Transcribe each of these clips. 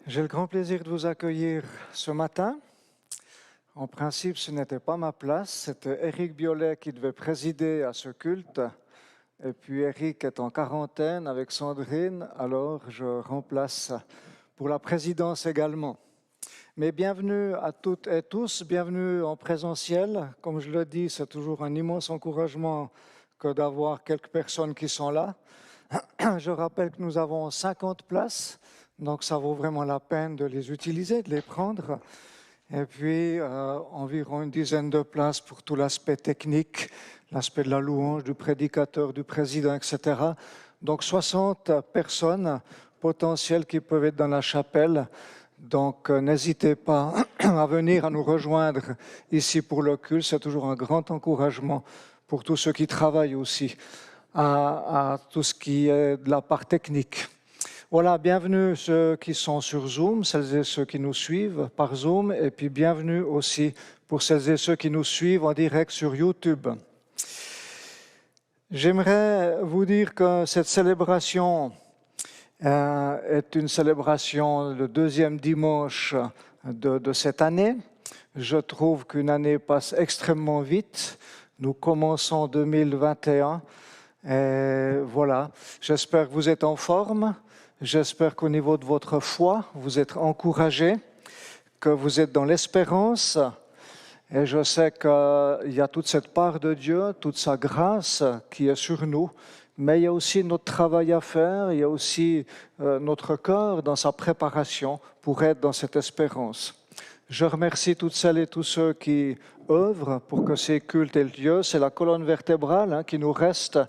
J'ai le grand plaisir de vous accueillir ce matin. En principe, ce n'était pas ma place, c'était Éric Biolay qui devait présider à ce culte. Et puis Éric est en quarantaine avec Sandrine, alors je remplace pour la présidence également. Mais bienvenue à toutes et tous, bienvenue en présentiel. Comme je le dis, c'est toujours un immense encouragement que d'avoir quelques personnes qui sont là. Je rappelle que nous avons 50 places, donc ça vaut vraiment la peine de les utiliser, de les prendre. Et puis environ une dizaine de places pour tout l'aspect technique, l'aspect de la louange, du prédicateur, du président, etc. Donc 60 personnes potentielles qui peuvent être dans la chapelle. Donc n'hésitez pas à venir, à nous rejoindre ici pour le culte. C'est toujours un grand encouragement pour tous ceux qui travaillent aussi à tout ce qui est de la part technique. Voilà, bienvenue ceux qui sont sur Zoom, celles et ceux qui nous suivent par Zoom, et puis bienvenue aussi pour celles et ceux qui nous suivent en direct sur YouTube. J'aimerais vous dire que cette célébration est une célébration le deuxième dimanche de cette année. Je trouve qu'une année passe extrêmement vite. Nous commençons 2021. Et voilà, j'espère que vous êtes en forme. J'espère qu'au niveau de votre foi, vous êtes encouragés, que vous êtes dans l'espérance. Et je sais qu'il y a toute cette part de Dieu, toute sa grâce qui est sur nous. Mais il y a aussi notre travail à faire, il y a aussi notre cœur dans sa préparation pour être dans cette espérance. Je remercie toutes celles et tous ceux qui œuvrent pour que ces cultes aient lieu. C'est la colonne vertébrale qui nous reste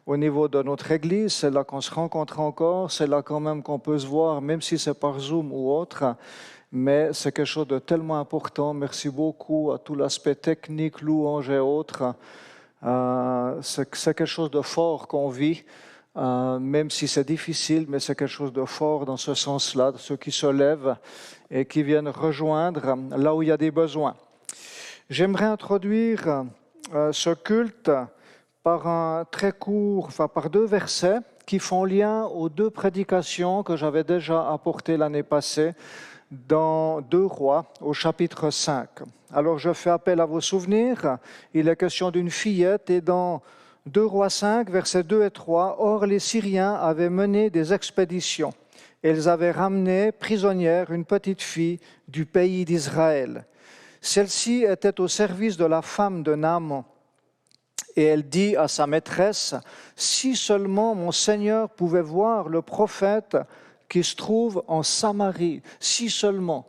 au niveau de notre Église. C'est là qu'on se rencontre encore, c'est là quand même qu'on peut se voir, même si c'est par Zoom ou autre. Mais c'est quelque chose de tellement important. Merci beaucoup à tout l'aspect technique, louange et autres. C'est quelque chose de fort qu'on vit, même si c'est difficile, mais c'est quelque chose de fort dans ce sens-là, de ceux qui se lèvent et qui viennent rejoindre là où il y a des besoins. J'aimerais introduire ce culte par par deux versets qui font lien aux deux prédications que j'avais déjà apportées l'année passée dans 2 Rois au chapitre 5. Alors je fais appel à vos souvenirs. Il est question d'une fillette et dans 2 Rois 5, versets 2 et 3, « Or les Syriens avaient mené des expéditions. Ils avaient ramené prisonnière une petite fille du pays d'Israël. Celle-ci était au service de la femme de Naaman. Et elle dit à sa maîtresse, « Si seulement mon Seigneur pouvait voir le prophète qui se trouve en Samarie, si seulement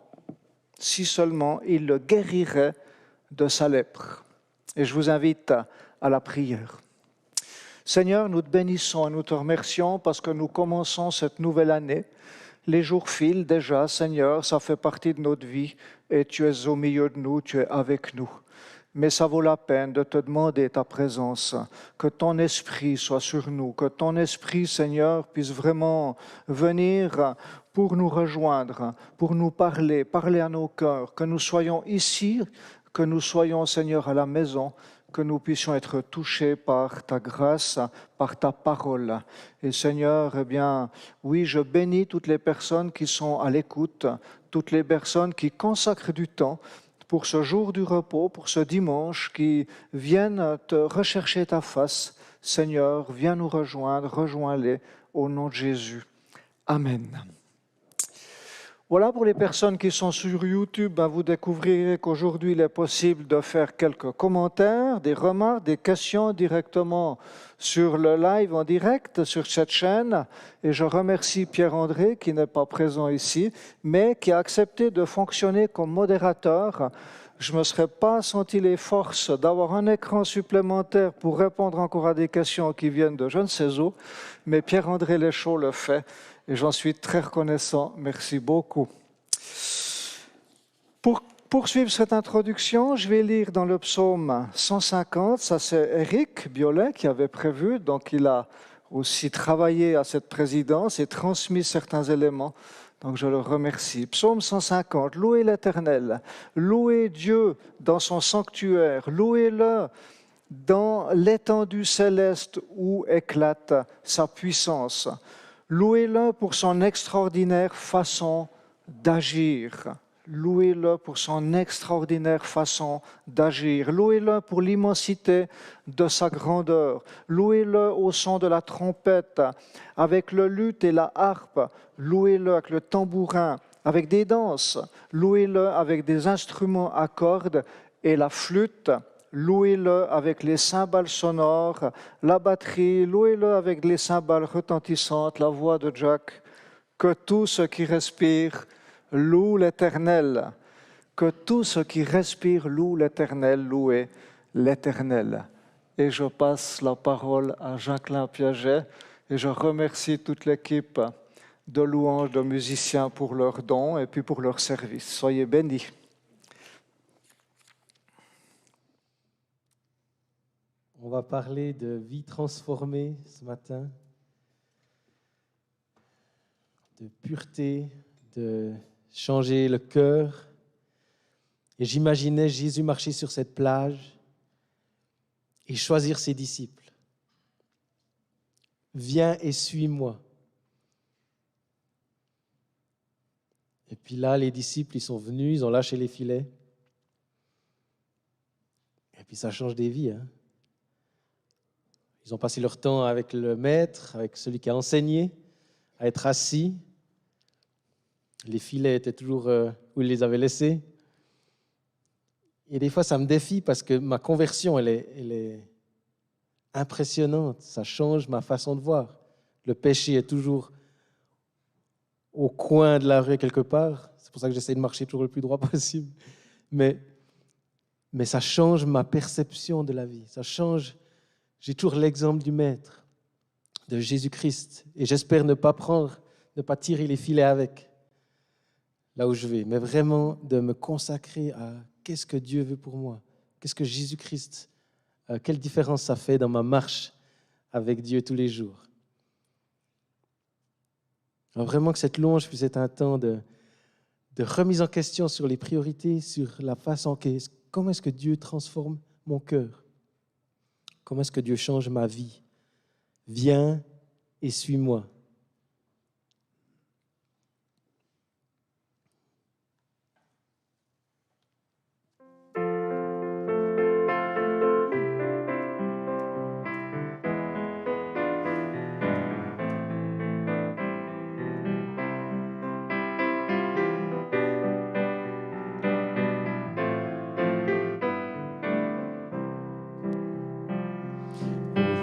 il le guérirait de sa lèpre. » Et je vous invite à la prière. Seigneur, nous te bénissons et nous te remercions parce que nous commençons cette nouvelle année. Les jours filent déjà, Seigneur, ça fait partie de notre vie et tu es au milieu de nous, tu es avec nous. Mais ça vaut la peine de te demander ta présence, que ton esprit soit sur nous, que ton esprit, Seigneur, puisse vraiment venir pour nous rejoindre, pour nous parler à nos cœurs, que nous soyons ici, que nous soyons, Seigneur, à la maison, que nous puissions être touchés par ta grâce, par ta parole. Et Seigneur, eh bien, oui, je bénis toutes les personnes qui sont à l'écoute, toutes les personnes qui consacrent du temps pour ce jour du repos, pour ce dimanche, qui viennent te rechercher ta face. Seigneur, viens nous rejoindre, rejoins-les au nom de Jésus. Amen. Voilà pour les personnes qui sont sur YouTube, vous découvrirez qu'aujourd'hui il est possible de faire quelques commentaires, des remarques, des questions directement sur le live en direct sur cette chaîne. Et je remercie Pierre-André qui n'est pas présent ici, mais qui a accepté de fonctionner comme modérateur. Je ne me serais pas senti les forces d'avoir un écran supplémentaire pour répondre encore à des questions qui viennent de je ne sais où, mais Pierre-André Léchaud le fait. Et j'en suis très reconnaissant. Merci beaucoup. Pour poursuivre cette introduction, je vais lire dans le psaume 150. Ça, c'est Éric Biolay qui avait prévu. Donc, il a aussi travaillé à cette présidence et transmis certains éléments. Donc, je le remercie. Psaume 150. Louez l'Éternel. Louez Dieu dans son sanctuaire. Louez-le dans l'étendue céleste où éclate sa puissance. Louez-le pour son extraordinaire façon d'agir. Louez-le pour son extraordinaire façon d'agir. Louez-le pour l'immensité de sa grandeur. Louez-le au son de la trompette, avec le luth et la harpe. Louez-le avec le tambourin, avec des danses. Louez-le avec des instruments à cordes et la flûte. Louez-le avec les cymbales sonores, la batterie. Louez-le avec les cymbales retentissantes, la voix de Jack. Que tout ce qui respire loue l'Éternel. Que tout ce qui respire loue l'Éternel, louez l'Éternel. Et je passe la parole à Jacqueline Piaget et je remercie toute l'équipe de louanges, de musiciens pour leurs dons et puis pour leur service. Soyez bénis. On va parler de vie transformée ce matin, de pureté, de changer le cœur. Et j'imaginais Jésus marcher sur cette plage et choisir ses disciples. Viens et suis-moi. Et puis là, les disciples, ils sont venus, ils ont lâché les filets. Et puis ça change des vies, hein. Ils ont passé leur temps avec le maître, avec celui qui a enseigné, à être assis. Les filets étaient toujours où ils les avaient laissés. Et des fois, ça me défie parce que ma conversion, elle est impressionnante. Ça change ma façon de voir. Le péché est toujours au coin de la rue quelque part. C'est pour ça que j'essaie de marcher toujours le plus droit possible. Mais ça change ma perception de la vie. Ça change. J'ai toujours l'exemple du Maître, de Jésus-Christ. Et j'espère ne pas tirer les filets avec, là où je vais, mais vraiment de me consacrer à qu'est-ce que Dieu veut pour moi, qu'est-ce que Jésus-Christ, quelle différence ça fait dans ma marche avec Dieu tous les jours. Alors vraiment que cette louange puisse être un temps de remise en question sur les priorités, sur la façon, comment est-ce que Dieu transforme mon cœur. Comment est-ce que Dieu change ma vie? Viens et suis-moi.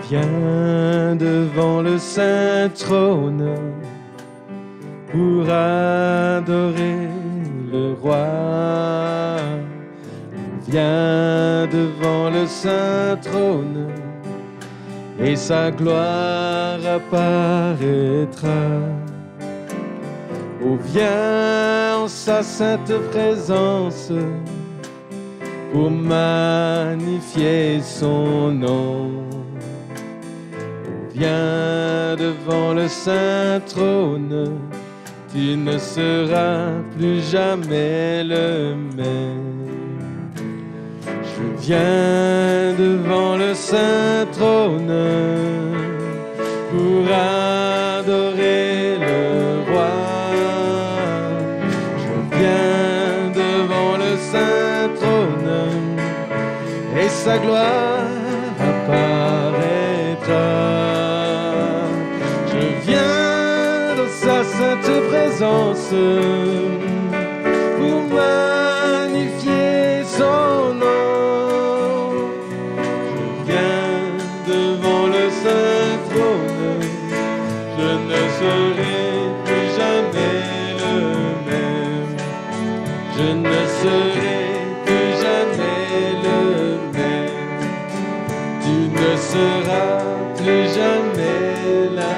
Viens devant le saint trône pour adorer le roi. Viens devant le saint trône et sa gloire apparaîtra. Oh, viens en sa sainte présence pour magnifier son nom. Viens devant le saint trône, tu ne seras plus jamais le même. Je viens devant le saint trône pour adorer le roi. Je viens devant le saint trône et sa gloire apparaîtra. Sa sainte présence pour magnifier son nom. Je viens devant le saint trône, je ne serai plus jamais le même. Je ne serai plus jamais le même. Tu ne seras plus jamais la même.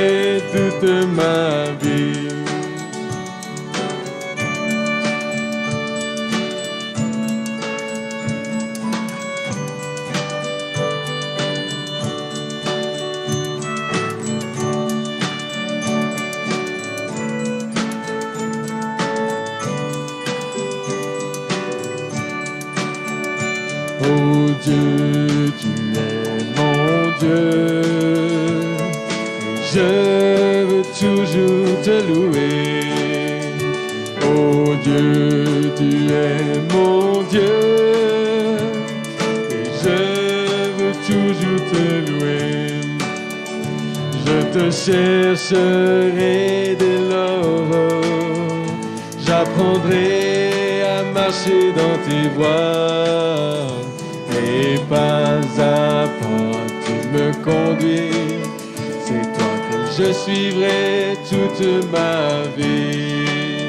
suivrai toute ma vie. Oh Dieu, tu es mon Dieu, et je veux toujours te louer. Oh Dieu, tu es mon Dieu, et je veux toujours te louer. Je te chercherai dès lors, j'apprendrai à marcher dans tes voies. Et pas à pas tu me conduis, c'est toi que je suivrai toute ma vie.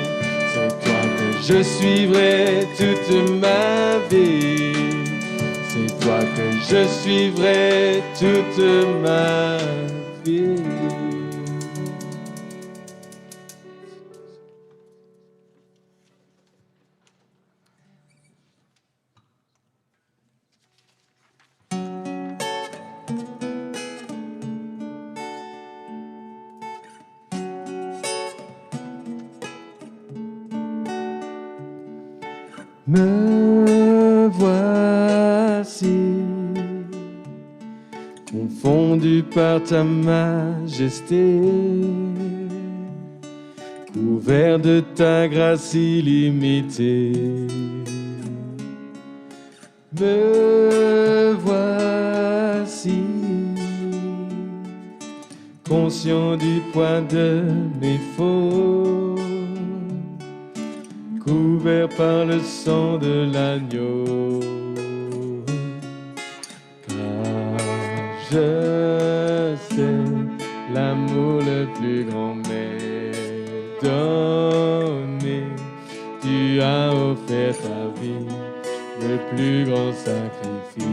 C'est toi que je suivrai toute ma vie. C'est toi que je suivrai toute ma vie. Me voici, confondu par ta majesté, couvert de ta grâce illimitée. Me voici, conscient du poids de mes fautes, couvert par le sang de l'agneau. Car je sais l'amour le plus grand m'est donné. Tu as offert ta vie, le plus grand sacrifice.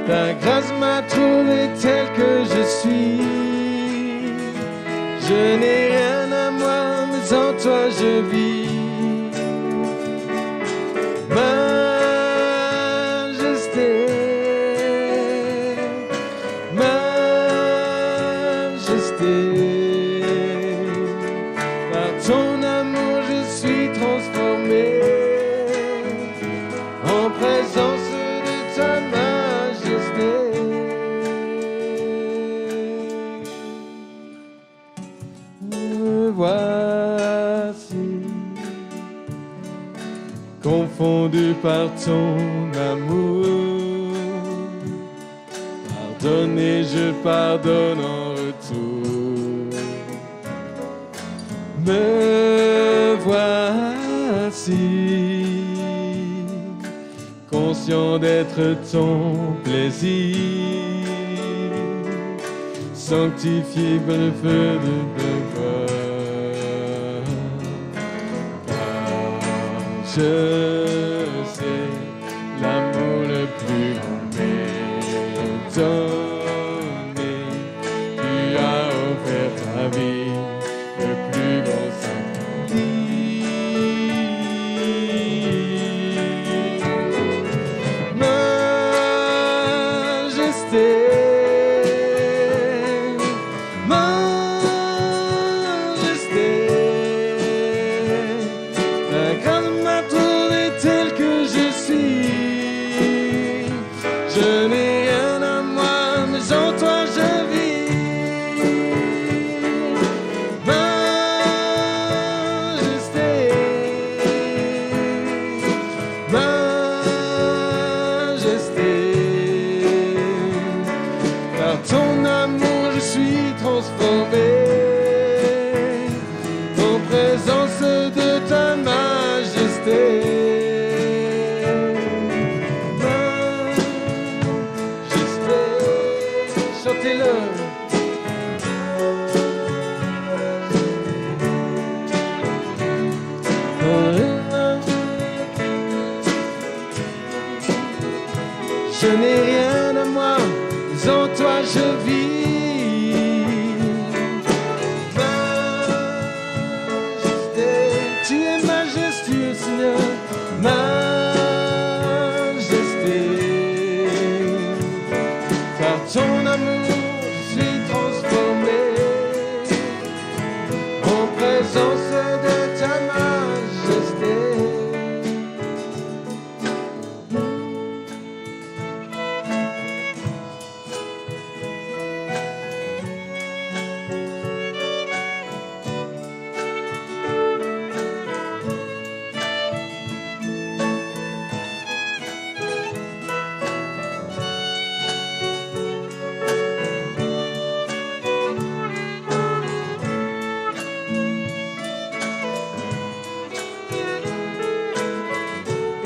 Ta grâce m'a trouvé tel que je suis. Je n'ai rien à moi, mais en toi je vis. Majesté, majesté, par ton amour je suis transformé en présence de ta majesté. Me voici, confondu par ton amour. Pardonné, je pardonne en retour. Me voici, conscient d'être ton plaisir, sanctifié par le feu de ta gloire. Car je sais l'amour le plus grand m'est donné. Tu as offert ta vie, le plus grand sacrifice.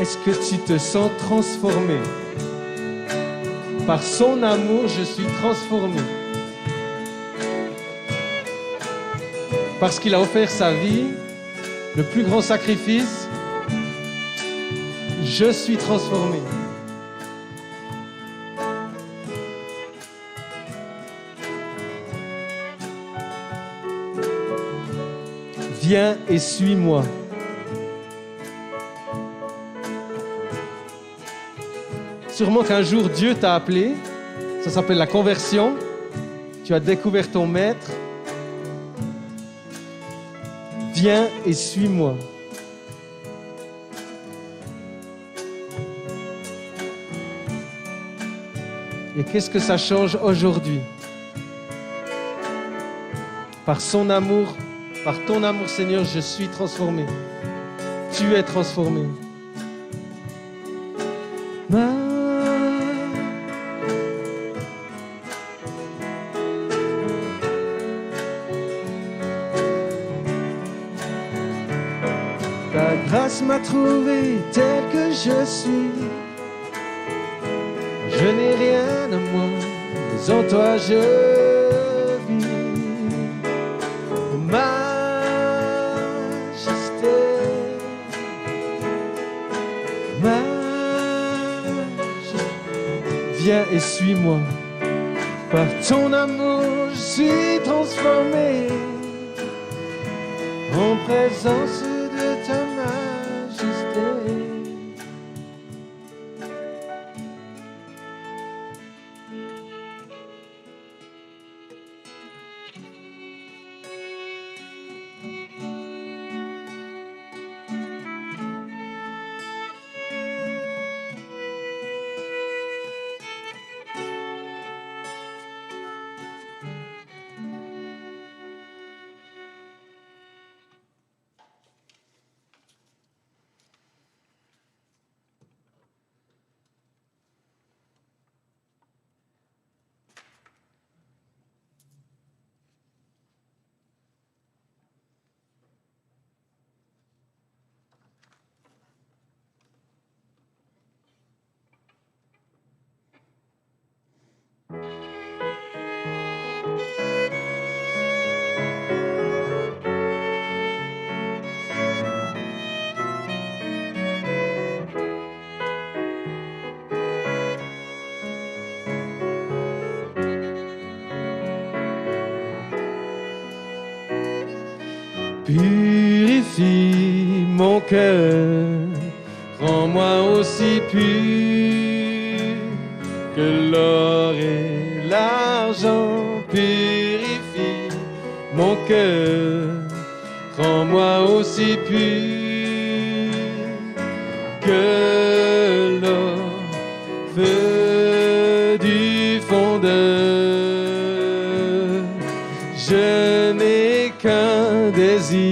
Est-ce que tu te sens transformé? Par son amour, je suis transformé. Parce qu'il a offert sa vie, le plus grand sacrifice, je suis transformé. Viens et suis-moi. Sûrement qu'un jour Dieu t'a appelé, ça s'appelle la conversion. Tu as découvert ton maître. Viens et suis-moi. Et qu'est-ce que ça change aujourd'hui? Par son amour, par ton amour, Seigneur, je suis transformé. Tu es transformé. Ta grâce m'a trouvé tel que je suis. Je n'ai rien à moi, mais en toi je vis. Majesté, majesté, viens et suis-moi. Par ton amour, je suis transformé en présence de ta majesté. Purifie mon cœur, rends-moi aussi pur que l'or et l'argent. Purifie mon cœur, rends-moi aussi pur que l'or, feu du fondeur. Je n'ai qu'un désir,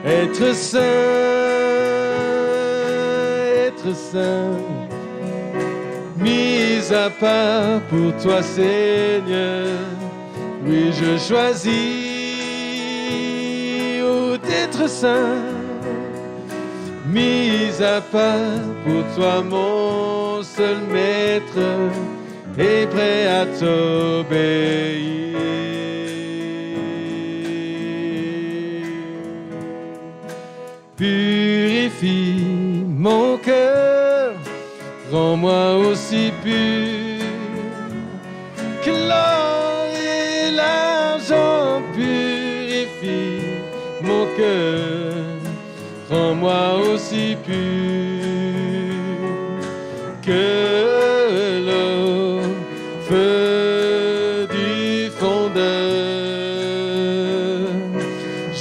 être saint, mis à part pour toi, Seigneur. Oui, je choisis d'être saint, mis à part pour toi, mon seul maître, et prêt à t'obéir. Purifie mon cœur, rends-moi aussi pur que l'or et l'argent. Purifie mon cœur, rends-moi aussi pur que l'or, feu du fondeur.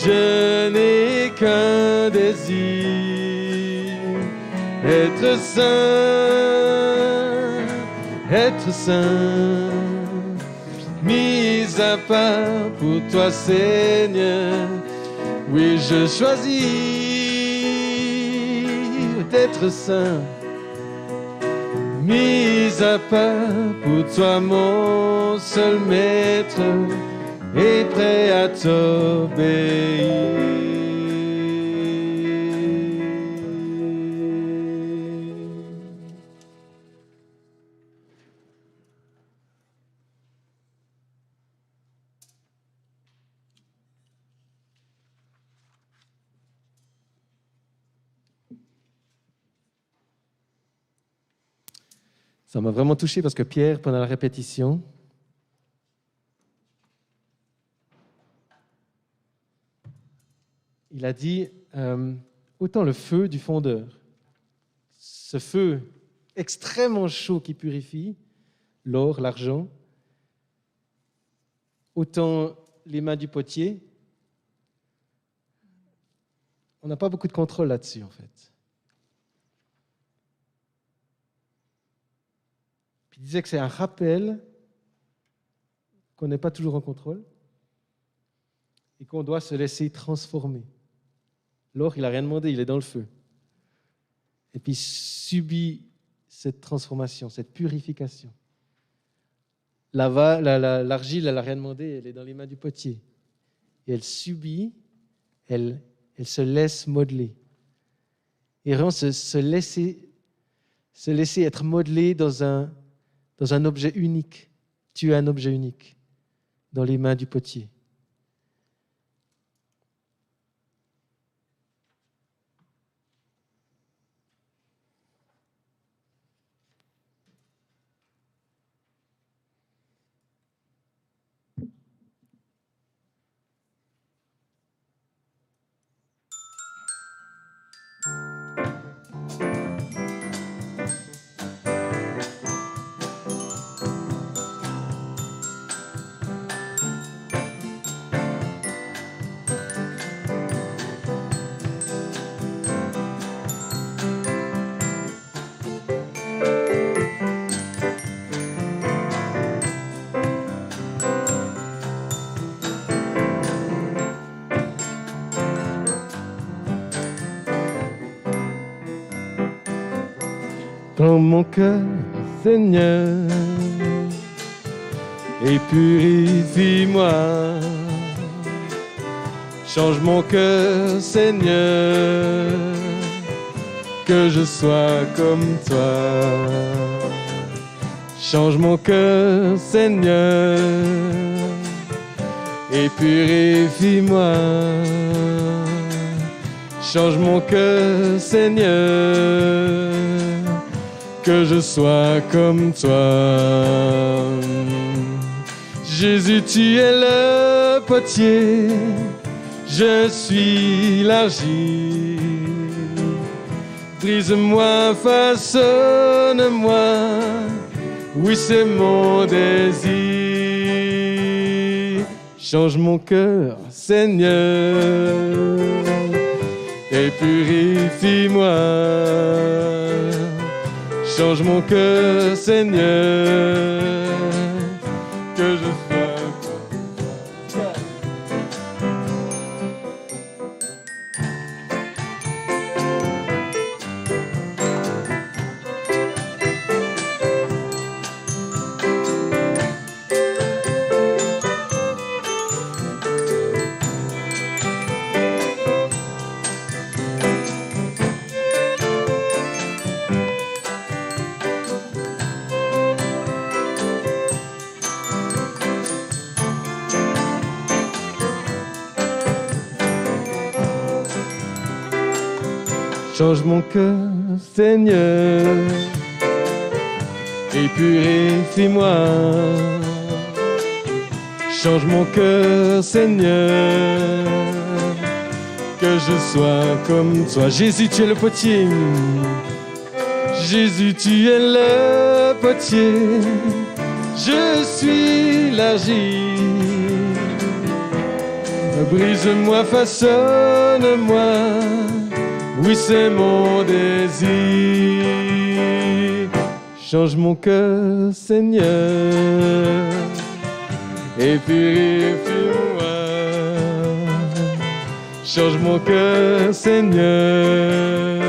Je n'ai qu'un désir, être saint, mis à part pour toi, Seigneur. Oui, je choisis d'être saint, mis à part pour toi, mon seul maître, et prêt à t'obéir. Ça m'a vraiment touché parce que Pierre, pendant la répétition, il a dit autant le feu du fondeur, ce feu extrêmement chaud qui purifie l'or, l'argent, autant les mains du potier. On n'a pas beaucoup de contrôle là-dessus, en fait. Puis il disait que c'est un rappel qu'on n'est pas toujours en contrôle et qu'on doit se laisser transformer. L'or, il n'a rien demandé, il est dans le feu. Et puis il subit cette transformation, cette purification. L'argile, elle n'a rien demandé, elle est dans les mains du potier. Et elle subit, elle se laisse modeler. Et vraiment se laisser être modelé dans un objet unique. Tu es un objet unique dans les mains du potier. Prends mon cœur, Seigneur, et purifie-moi. Change mon cœur, Seigneur, que je sois comme toi. Change mon cœur, Seigneur, et purifie-moi. Change mon cœur, Seigneur, que je sois comme toi. Jésus, tu es le potier, je suis l'argile. Brise-moi, façonne-moi, oui c'est mon désir. Change mon cœur, Seigneur, et purifie-moi. Change mon cœur, Seigneur, que je sois comme toi. Change mon cœur, Seigneur, et purifie-moi. Change mon cœur, Seigneur, que je sois comme toi. Jésus, tu es le potier. Jésus, tu es le potier. Je suis l'argile. Brise-moi, façonne-moi. Oui, c'est mon désir. Change mon cœur, Seigneur, et purifie-moi. Change mon cœur, Seigneur,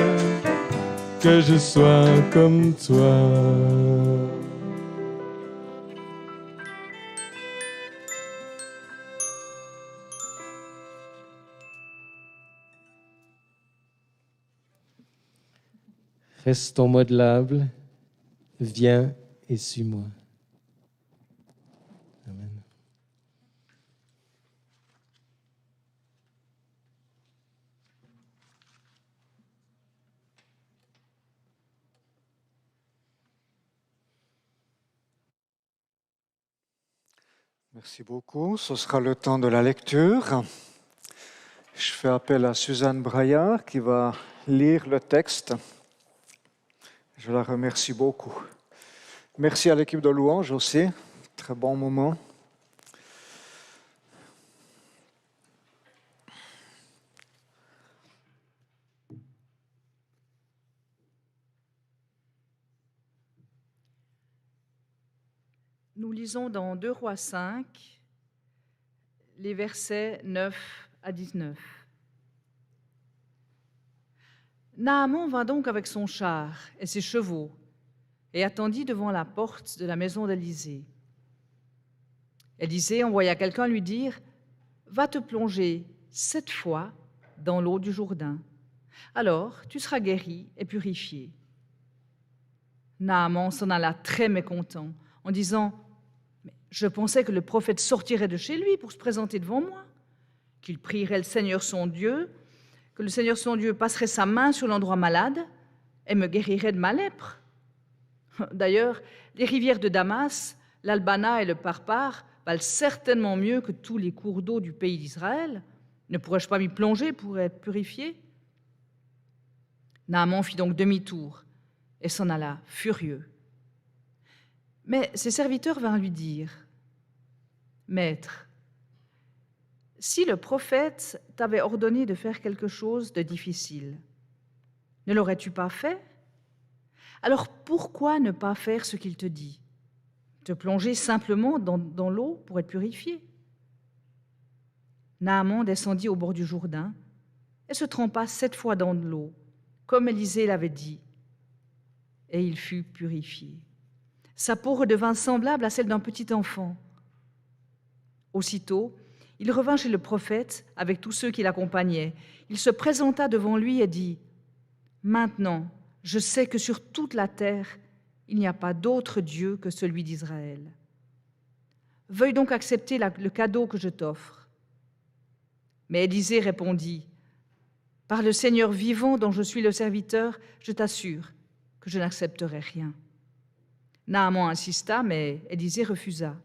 que je sois comme toi. Restons modelables, viens et suis-moi. Amen. Merci beaucoup. Ce sera le temps de la lecture. Je fais appel à Suzanne Braillard qui va lire le texte. Je la remercie beaucoup. Merci à l'équipe de louange aussi. Très bon moment. Nous lisons dans 2 Rois 5, les versets 9 à 19. Naaman vint donc avec son char et ses chevaux et attendit devant la porte de la maison d'Élisée. Élisée envoya quelqu'un lui dire « Va te plonger 7 fois dans l'eau du Jourdain. Alors tu seras guéri et purifié. » Naaman s'en alla très mécontent en disant « Mais je pensais que le prophète sortirait de chez lui pour se présenter devant moi, qu'il prierait le Seigneur son Dieu, que le Seigneur son Dieu passerait sa main sur l'endroit malade et me guérirait de ma lèpre. D'ailleurs, les rivières de Damas, l'Albana et le Parpar valent certainement mieux que tous les cours d'eau du pays d'Israël. Ne pourrais-je pas m'y plonger pour être purifié ?» Naaman fit donc demi-tour et s'en alla furieux. Mais ses serviteurs vinrent lui dire « Maître, si le prophète t'avait ordonné de faire quelque chose de difficile, ne l'aurais-tu pas fait? Alors pourquoi ne pas faire ce qu'il te dit? Te plonger simplement dans l'eau pour être purifié? » Naaman descendit au bord du Jourdain et se trempa 7 fois dans de l'eau, comme Élisée l'avait dit, et il fut purifié. Sa peau redevint semblable à celle d'un petit enfant. Aussitôt, il revint chez le prophète avec tous ceux qui l'accompagnaient. Il se présenta devant lui et dit « Maintenant, je sais que sur toute la terre, il n'y a pas d'autre Dieu que celui d'Israël. Veuille donc accepter le cadeau que je t'offre. » Mais Élisée répondit « Par le Seigneur vivant dont je suis le serviteur, je t'assure que je n'accepterai rien. » Naaman insista, mais Élisée refusa.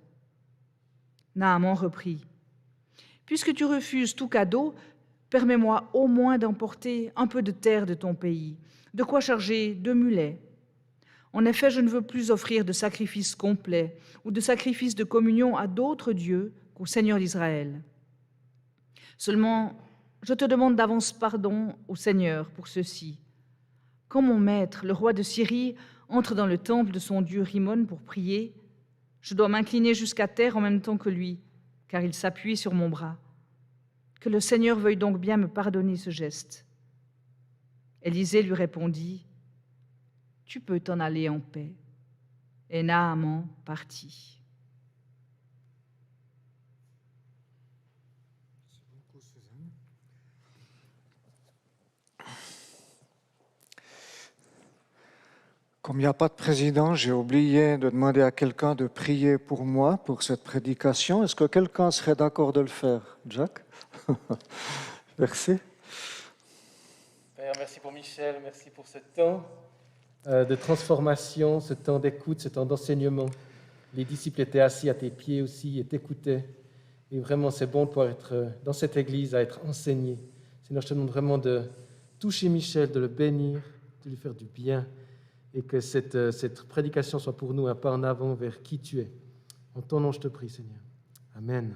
Naaman reprit « Puisque tu refuses tout cadeau, permets-moi au moins d'emporter un peu de terre de ton pays, de quoi charger 2 mulets. En effet, je ne veux plus offrir de sacrifice complet ou de sacrifice de communion à d'autres dieux qu'au Seigneur d'Israël. Seulement, je te demande d'avance pardon au Seigneur pour ceci. Quand mon maître, le roi de Syrie, entre dans le temple de son dieu Rimon pour prier, je dois m'incliner jusqu'à terre en même temps que lui, car il s'appuie sur mon bras. Que le Seigneur veuille donc bien me pardonner ce geste. » Élisée lui répondit « Tu peux t'en aller en paix. » Et Naaman partit. Comme il n'y a pas de président, j'ai oublié de demander à quelqu'un de prier pour moi, pour cette prédication. Est-ce que quelqu'un serait d'accord de le faire, Jack? Merci. Père, merci pour Michel, merci pour ce temps de transformation, ce temps d'écoute, ce temps d'enseignement. Les disciples étaient assis à tes pieds aussi et t'écoutaient. Et vraiment, c'est bon de pouvoir être dans cette église, à être enseigné. Seigneur, je te demande vraiment de toucher Michel, de le bénir, de lui faire du bien, et que cette prédication soit pour nous un pas en avant vers qui tu es. En ton nom, je te prie, Seigneur. Amen.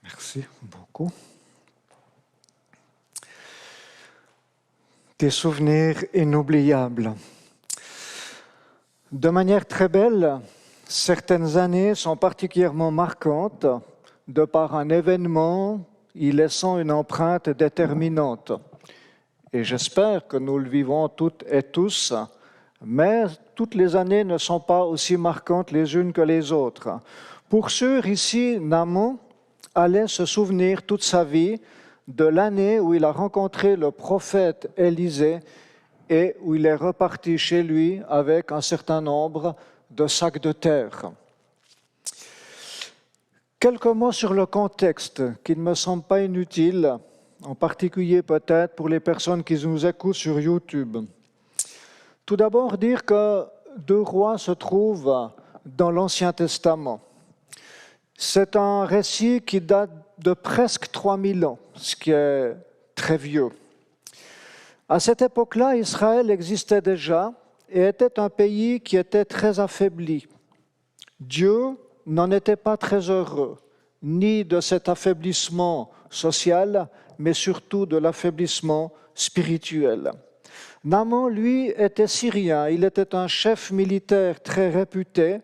Merci beaucoup. Des souvenirs inoubliables. De manière très belle, certaines années sont particulièrement marquantes de par un événement y laissant une empreinte déterminante. Et j'espère que nous le vivons toutes et tous, mais toutes les années ne sont pas aussi marquantes les unes que les autres. Pour sûr, ici, Naaman allait se souvenir toute sa vie de l'année où il a rencontré le prophète Élisée et où il est reparti chez lui avec un certain nombre de sacs de terre. Quelques mots sur le contexte qui ne me semble pas inutile, en particulier peut-être pour les personnes qui nous écoutent sur YouTube. Tout d'abord, dire que 2 Rois se trouvent dans l'Ancien Testament. C'est un récit qui date de presque 3000 ans, ce qui est très vieux. À cette époque-là, Israël existait déjà et était un pays qui était très affaibli. Dieu n'en était pas très heureux, ni de cet affaiblissement social, mais surtout de l'affaiblissement spirituel. Naaman, lui, était syrien. Il était un chef militaire très réputé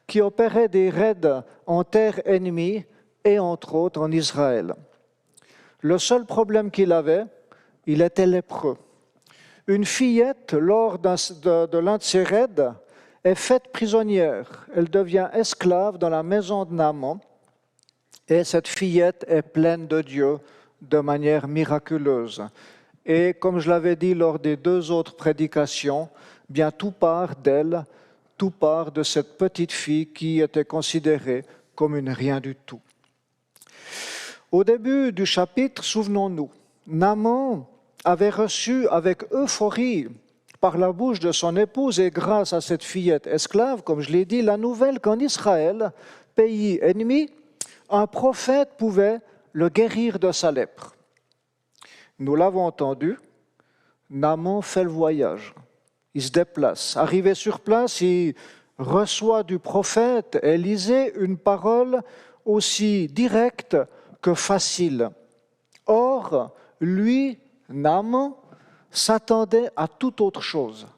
qui opérait des raids en terre ennemie et entre autres en Israël. Le seul problème qu'il avait, il était lépreux. Une fillette, lors de l'un de ses raids, est faite prisonnière. Elle devient esclave dans la maison de Naaman et cette fillette est pleine de Dieu de manière miraculeuse. Et comme je l'avais dit lors des 2 autres prédications, bien tout part d'elle, tout part de cette petite fille qui était considérée comme une rien du tout. Au début du chapitre, souvenons-nous, Naaman avait reçu avec euphorie par la bouche de son épouse et grâce à cette fillette esclave, comme je l'ai dit, la nouvelle qu'en Israël, pays ennemi, un prophète pouvait le guérir de sa lèpre. Nous l'avons entendu, Naaman fait le voyage, il se déplace. Arrivé sur place, il reçoit du prophète Élisée une parole aussi directe que facile. Or, lui, Naaman, s'attendait à toute autre chose.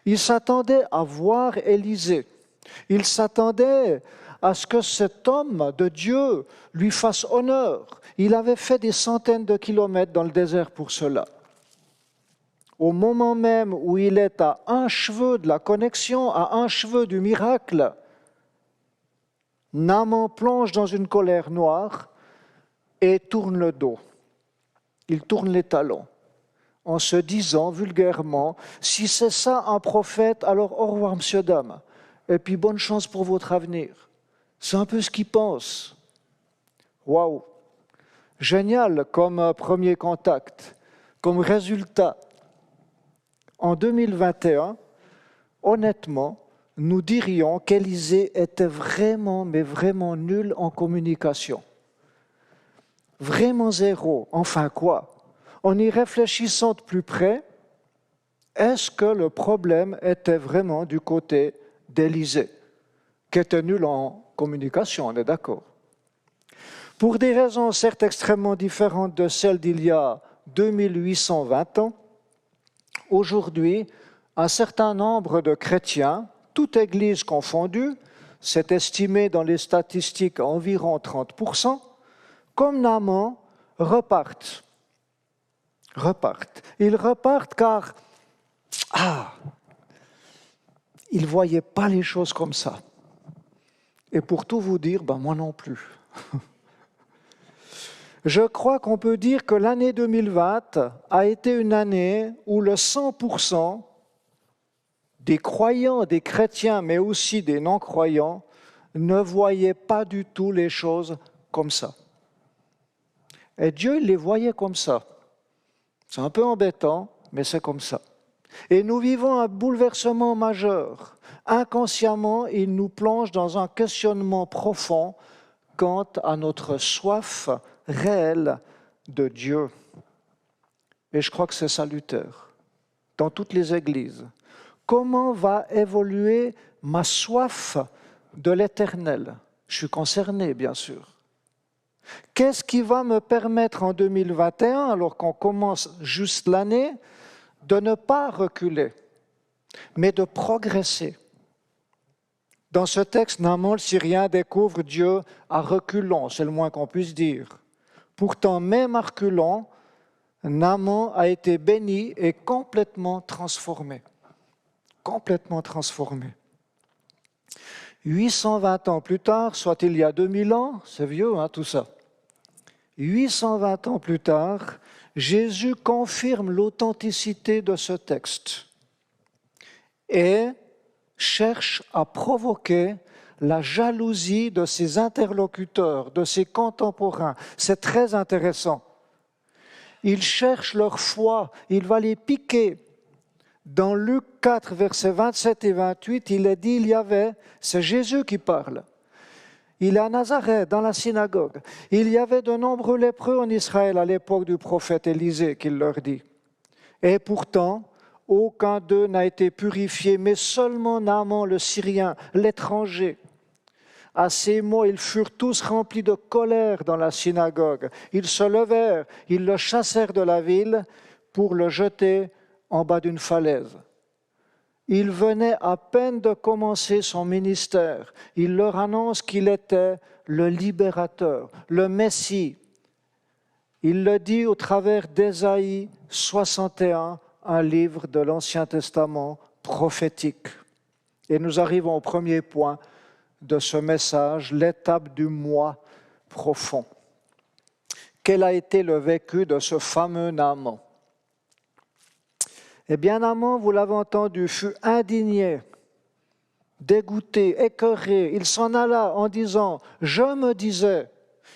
Il s'attendait à voir Élisée. Il s'attendait à ce que cet homme de Dieu lui fasse honneur. Il avait fait des centaines de kilomètres dans le désert pour cela. Au moment même où il est à un cheveu de la connexion, à un cheveu du miracle, Naaman plonge dans une colère noire et tourne le dos. Il tourne les talons en se disant vulgairement, si c'est ça un prophète, alors au revoir, monsieur, dame, et puis bonne chance pour votre avenir. C'est un peu ce qu'il pense. Waouh! Génial comme premier contact, comme résultat. En 2021, honnêtement, nous dirions qu'Élisée était vraiment, mais vraiment nul en communication. Vraiment zéro. Enfin quoi? En y réfléchissant de plus près, est-ce que le problème était vraiment du côté d'Élisée, qui était nul en communication, on est d'accord? Pour des raisons certes extrêmement différentes de celles d'il y a 2820 ans, aujourd'hui, un certain nombre de chrétiens, toute église confondue, c'est estimé dans les statistiques à environ 30%, comme Naaman, repartent. Ils repartent car ils ne voyaient pas les choses comme ça. Et pour tout vous dire, moi non plus. Je crois qu'on peut dire que l'année 2020 a été une année où le 100% des croyants, des chrétiens, mais aussi des non-croyants, ne voyaient pas du tout les choses comme ça. Et Dieu les voyait comme ça. C'est un peu embêtant, mais c'est comme ça. Et nous vivons un bouleversement majeur. Inconsciemment, il nous plonge dans un questionnement profond quant à notre soif réelle de Dieu. Et je crois que c'est salutaire dans toutes les églises. Comment va évoluer ma soif de l'Éternel? Je suis concerné, bien sûr. Qu'est-ce qui va me permettre en 2021, alors qu'on commence juste l'année, de ne pas reculer, mais de progresser? Dans ce texte, Naaman le Syrien découvre Dieu à reculons, c'est le moins qu'on puisse dire. Pourtant, même à reculons, Naaman a été béni et complètement transformé. Complètement transformé. 820 ans plus tard, soit il y a 2000 ans, c'est vieux tout ça. 820 ans plus tard, Jésus confirme l'authenticité de ce texte et cherche à provoquer la jalousie de ses interlocuteurs, de ses contemporains. C'est très intéressant. Il cherche leur foi, il va les piquer. Dans Luc 4, versets 27 et 28, il est dit, c'est Jésus qui parle. Il est à Nazareth, dans la synagogue. Il y avait de nombreux lépreux en Israël à l'époque du prophète Élisée, qu'il leur dit. Et pourtant, aucun d'eux n'a été purifié, mais seulement Naaman le Syrien, l'étranger. À ces mots, ils furent tous remplis de colère dans la synagogue. Ils se levèrent, ils le chassèrent de la ville pour le jeter en bas d'une falaise. Il venait à peine de commencer son ministère. Il leur annonce qu'il était le libérateur, le Messie. Il le dit au travers d'Ésaïe 61, un livre de l'Ancien Testament prophétique. Et nous arrivons au premier point de ce message, l'étape du moi profond. Quel a été le vécu de ce fameux Naaman? Eh bien, Naaman, vous l'avez entendu, fut indigné, dégoûté, écœuré. Il s'en alla en disant, je me disais,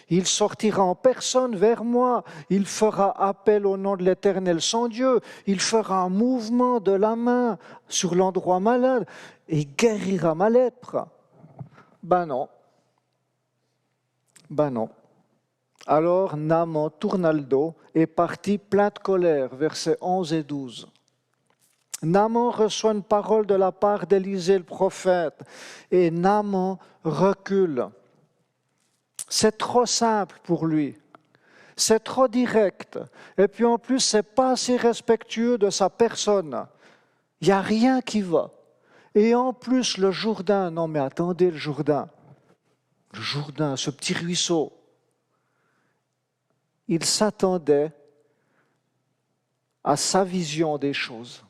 il sortira en personne vers moi, il fera appel au nom de l'Éternel son Dieu, il fera un mouvement de la main sur l'endroit malade et guérira ma lèpre. Ben non. Alors Naaman tourna le dos et partit plein de colère, versets 11 et 12. Naaman reçoit une parole de la part d'Élisée le prophète et Naaman recule. C'est trop simple pour lui, c'est trop direct et puis en plus c'est pas assez respectueux de sa personne. Il n'y a rien qui va. Et en plus le Jourdain, non mais attendez le Jourdain, ce petit ruisseau, il s'attendait à sa vision des choses.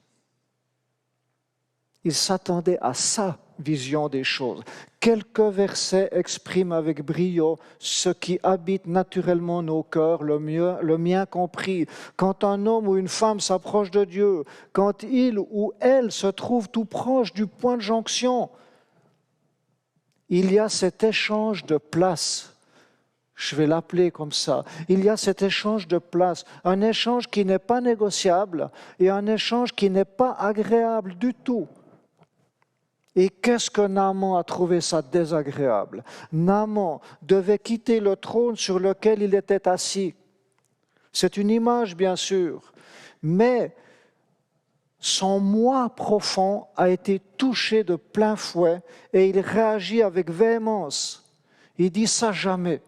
Il s'attendait à sa vision des choses. Quelques versets expriment avec brio ce qui habite naturellement nos cœurs, le mien compris. Quand un homme ou une femme s'approche de Dieu, quand il ou elle se trouve tout proche du point de jonction, il y a cet échange de place. Je vais l'appeler comme ça. Il y a cet échange de place, un échange qui n'est pas négociable et un échange qui n'est pas agréable du tout. Et qu'est-ce que Naaman a trouvé ça désagréable? Naaman devait quitter le trône sur lequel il était assis. C'est une image, bien sûr, mais son moi profond a été touché de plein fouet et il réagit avec véhémence. Il dit ça jamais.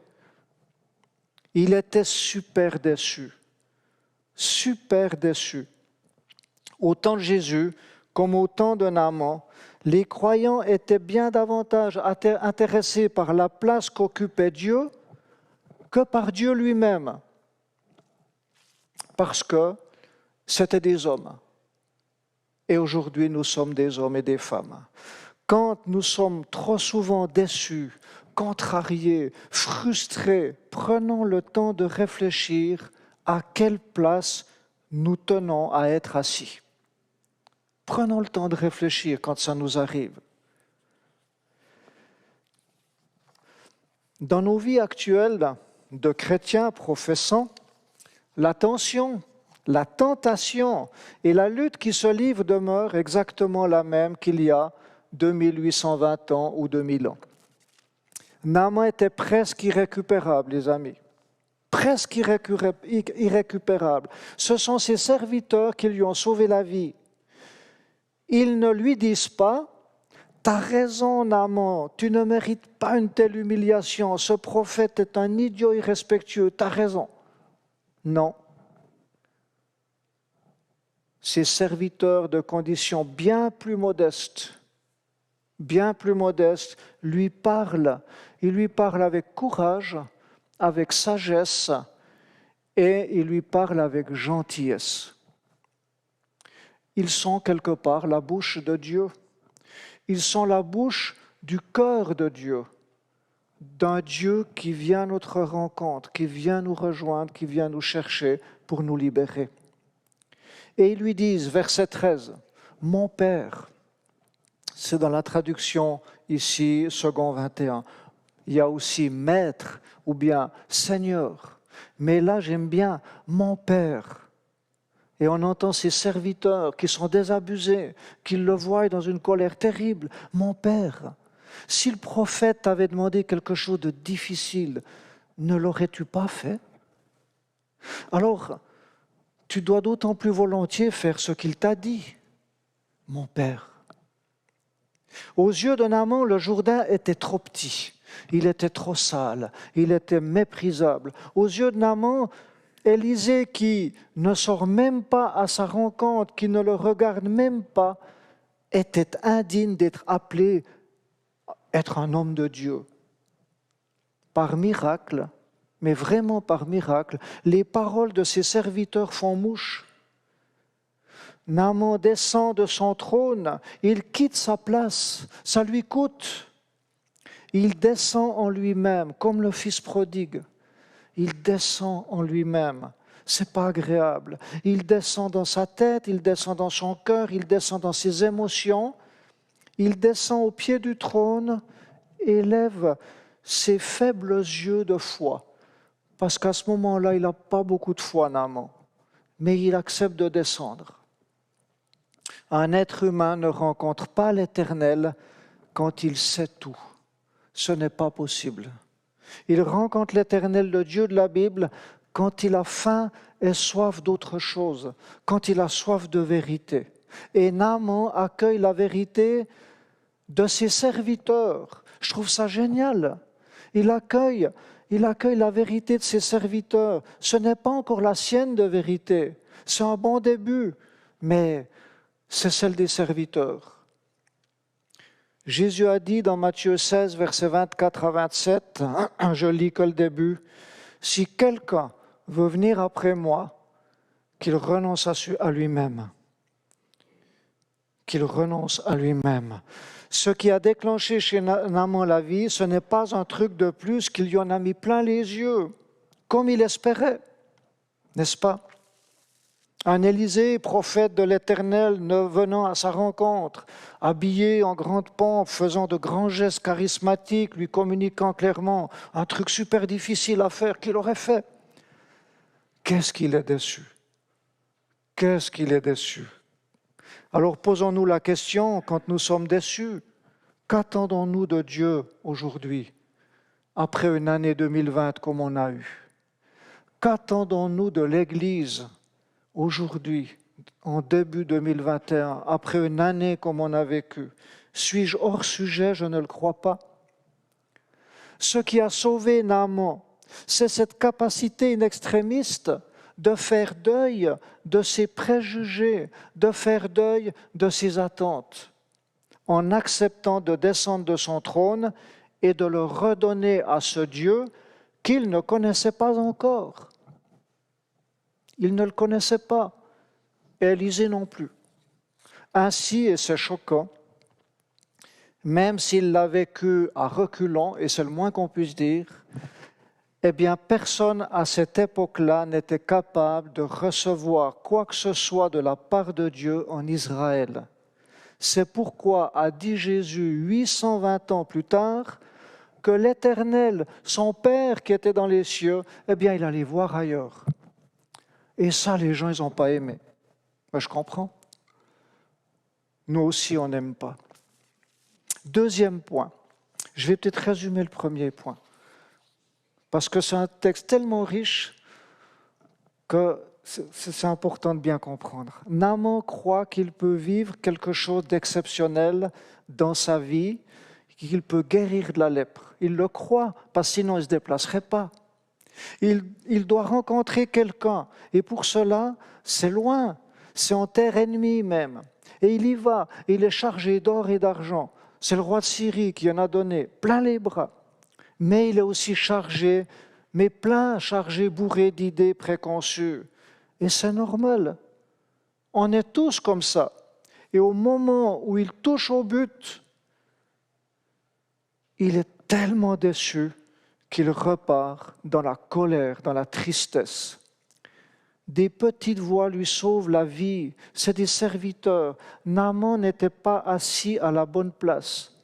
Il était super déçu. Au temps de Jésus, comme au temps de Naaman, les croyants étaient bien davantage intéressés par la place qu'occupait Dieu que par Dieu lui-même, parce que c'était des hommes. Et aujourd'hui, nous sommes des hommes et des femmes. Quand nous sommes trop souvent déçus, contrariés, frustrés, prenons le temps de réfléchir à quelle place nous tenons à être assis. Prenons le temps de réfléchir quand ça nous arrive. Dans nos vies actuelles de chrétiens professants, la tension, la tentation et la lutte qui se livre demeurent exactement la même qu'il y a 2820 ans ou 2000 ans. Naaman était presque irrécupérable, les amis. Presque irrécupérable. Ce sont ses serviteurs qui lui ont sauvé la vie. Ils ne lui disent pas « T'as raison, Naaman, tu ne mérites pas une telle humiliation, ce prophète est un idiot irrespectueux, t'as raison. » Non. Ces serviteurs de condition bien plus modeste, lui parlent. Ils lui parlent avec courage, avec sagesse et ils lui parlent avec gentillesse. Ils sont quelque part la bouche de Dieu. Ils sont la bouche du cœur de Dieu, d'un Dieu qui vient à notre rencontre, qui vient nous rejoindre, qui vient nous chercher pour nous libérer. Et ils lui disent, verset 13, « Mon Père », c'est dans la traduction ici, second 21, il y a aussi « Maître » ou bien « Seigneur », mais là j'aime bien « Mon Père ». Et on entend ces serviteurs qui sont désabusés, qui le voient dans une colère terrible. « Mon Père ». Si le prophète t'avait demandé quelque chose de difficile, ne l'aurais-tu pas fait? Alors, tu dois d'autant plus volontiers faire ce qu'il t'a dit, mon père. Aux yeux de Naaman, le Jourdain était trop petit, il était trop sale, il était méprisable. Aux yeux de Naaman, Élisée, qui ne sort même pas à sa rencontre, qui ne le regarde même pas, était indigne d'être appelé être un homme de Dieu. Par miracle, mais vraiment par miracle, les paroles de ses serviteurs font mouche. Naaman descend de son trône, il quitte sa place, ça lui coûte. Il descend en lui-même, comme le fils prodigue. Il descend en lui-même. C'est pas agréable. Il descend dans sa tête, il descend dans son cœur, il descend dans ses émotions. Il descend au pied du trône et lève ses faibles yeux de foi. Parce qu'à ce moment-là, il n'a pas beaucoup de foi, Naaman. Mais il accepte de descendre. Un être humain ne rencontre pas l'Éternel quand il sait tout. Ce n'est pas possible. Il rencontre l'Éternel, le Dieu de la Bible, quand il a faim et soif d'autre chose, quand il a soif de vérité. Et Naaman accueille la vérité de ses serviteurs. Je trouve ça génial. Il accueille la vérité de ses serviteurs. Ce n'est pas encore la sienne de vérité. C'est un bon début, mais c'est celle des serviteurs. Jésus a dit dans Matthieu 16, versets 24 à 27, je lis que le début, « Si quelqu'un veut venir après moi, qu'il renonce à lui-même. » Qu'il renonce à lui-même. Ce qui a déclenché chez Naaman la vie, ce n'est pas un truc de plus qu'il y en a mis plein les yeux, comme il espérait, n'est-ce pas? Un Élisée, prophète de l'Éternel, venant à sa rencontre, habillé en grande pompe, faisant de grands gestes charismatiques, lui communiquant clairement un truc super difficile à faire qu'il aurait fait. Qu'est-ce qu'il est déçu? Qu'est-ce qu'il est déçu? Alors posons-nous la question, quand nous sommes déçus, qu'attendons-nous de Dieu aujourd'hui, après une année 2020 comme on a eu? Qu'attendons-nous de l'Église aujourd'hui, en début 2021, après une année comme on a vécu? Suis-je hors sujet? Je ne le crois pas. Ce qui a sauvé Naaman, c'est cette capacité inextrémiste de faire deuil de ses préjugés, de faire deuil de ses attentes, en acceptant de descendre de son trône et de le redonner à ce Dieu qu'il ne connaissait pas encore. Il ne le connaissait pas, et Élisée non plus. Ainsi, et c'est choquant, même s'il l'a vécu à reculons, et c'est le moins qu'on puisse dire, eh bien, personne à cette époque-là n'était capable de recevoir quoi que ce soit de la part de Dieu en Israël. C'est pourquoi a dit Jésus 820 ans plus tard que l'Éternel, son Père qui était dans les cieux, eh bien, il allait voir ailleurs. Et ça, les gens, ils n'ont pas aimé. Ben, je comprends. Nous aussi, on n'aime pas. Deuxième point. Je vais peut-être résumer le premier point. Parce que c'est un texte tellement riche que c'est important de bien comprendre. Naaman croit qu'il peut vivre quelque chose d'exceptionnel dans sa vie, qu'il peut guérir de la lèpre. Il le croit, parce que sinon il ne se déplacerait pas. Il doit rencontrer quelqu'un, et pour cela, c'est loin, c'est en terre ennemie même. Et il y va, il est chargé d'or et d'argent. C'est le roi de Syrie qui en a donné plein les bras. Mais il est aussi chargé, mais chargé, bourré d'idées préconçues. Et c'est normal. On est tous comme ça. Et au moment où il touche au but, il est tellement déçu qu'il repart dans la colère, dans la tristesse. Des petites voix lui sauvent la vie. C'est des serviteurs. Naaman n'était pas assis à la bonne place.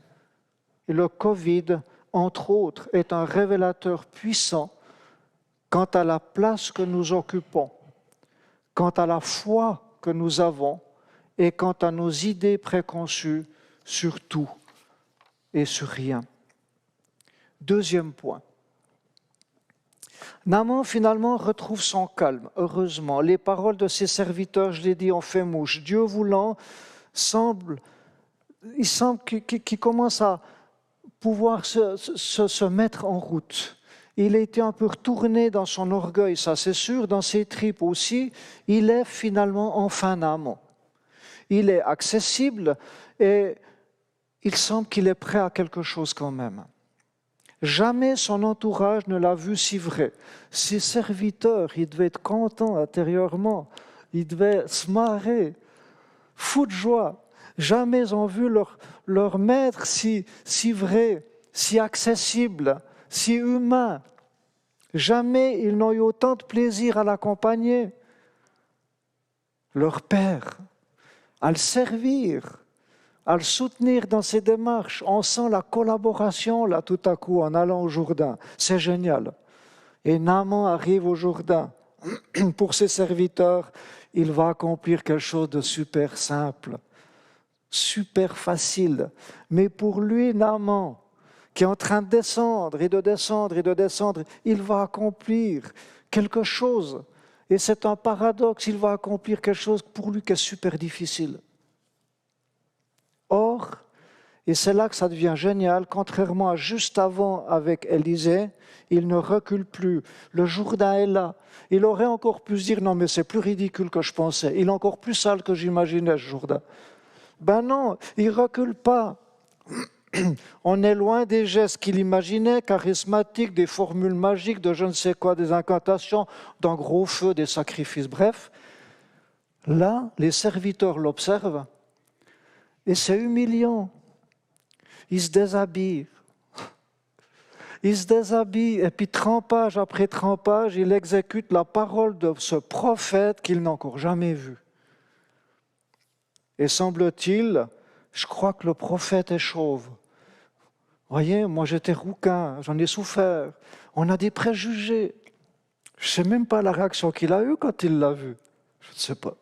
Et le Covid, entre autres, est un révélateur puissant quant à la place que nous occupons, quant à la foi que nous avons et quant à nos idées préconçues sur tout et sur rien. Deuxième point. Naaman finalement retrouve son calme, heureusement. Les paroles de ses serviteurs, je l'ai dit, ont fait mouche. Dieu voulant, il semble qu'il commence à pouvoir se mettre en route. Il a été un peu retourné dans son orgueil, ça c'est sûr, dans ses tripes aussi. Il est finalement enfin Naaman. Il est accessible et il semble qu'il est prêt à quelque chose quand même. Jamais son entourage ne l'a vu si vrai. Ses serviteurs, ils devaient être contents intérieurement. Ils devaient se marrer, fous de joie. Jamais ils ont vu leur maître si vrai, si accessible, si humain. Jamais ils n'ont eu autant de plaisir à l'accompagner. Leur père, à le servir, à le soutenir dans ses démarches. On sent la collaboration là tout à coup en allant au Jourdain. C'est génial. Et Naaman arrive au Jourdain. Pour ses serviteurs, il va accomplir quelque chose de super simple, super facile. Mais pour lui, Naaman, qui est en train de descendre et de descendre et de descendre, il va accomplir quelque chose. Et c'est un paradoxe, il va accomplir quelque chose pour lui qui est super difficile. Or, et c'est là que ça devient génial, contrairement à juste avant avec Élisée, il ne recule plus. Le Jourdain est là. Il aurait encore pu se dire, non mais c'est plus ridicule que je pensais. Il est encore plus sale que j'imaginais, ce Jourdain. Ben non, il ne recule pas. On est loin des gestes qu'il imaginait, charismatiques, des formules magiques, de je ne sais quoi, des incantations, d'un gros feu, des sacrifices, bref. Là, les serviteurs l'observent et c'est humiliant. Il se déshabille. Il se déshabille et puis trempage après trempage, il exécute la parole de ce prophète qu'il n'a encore jamais vu. Et semble-t-il, je crois que le prophète est chauve. Voyez, moi j'étais rouquin, j'en ai souffert. On a des préjugés. Je ne sais même pas la réaction qu'il a eue quand il l'a vu. Je ne sais pas.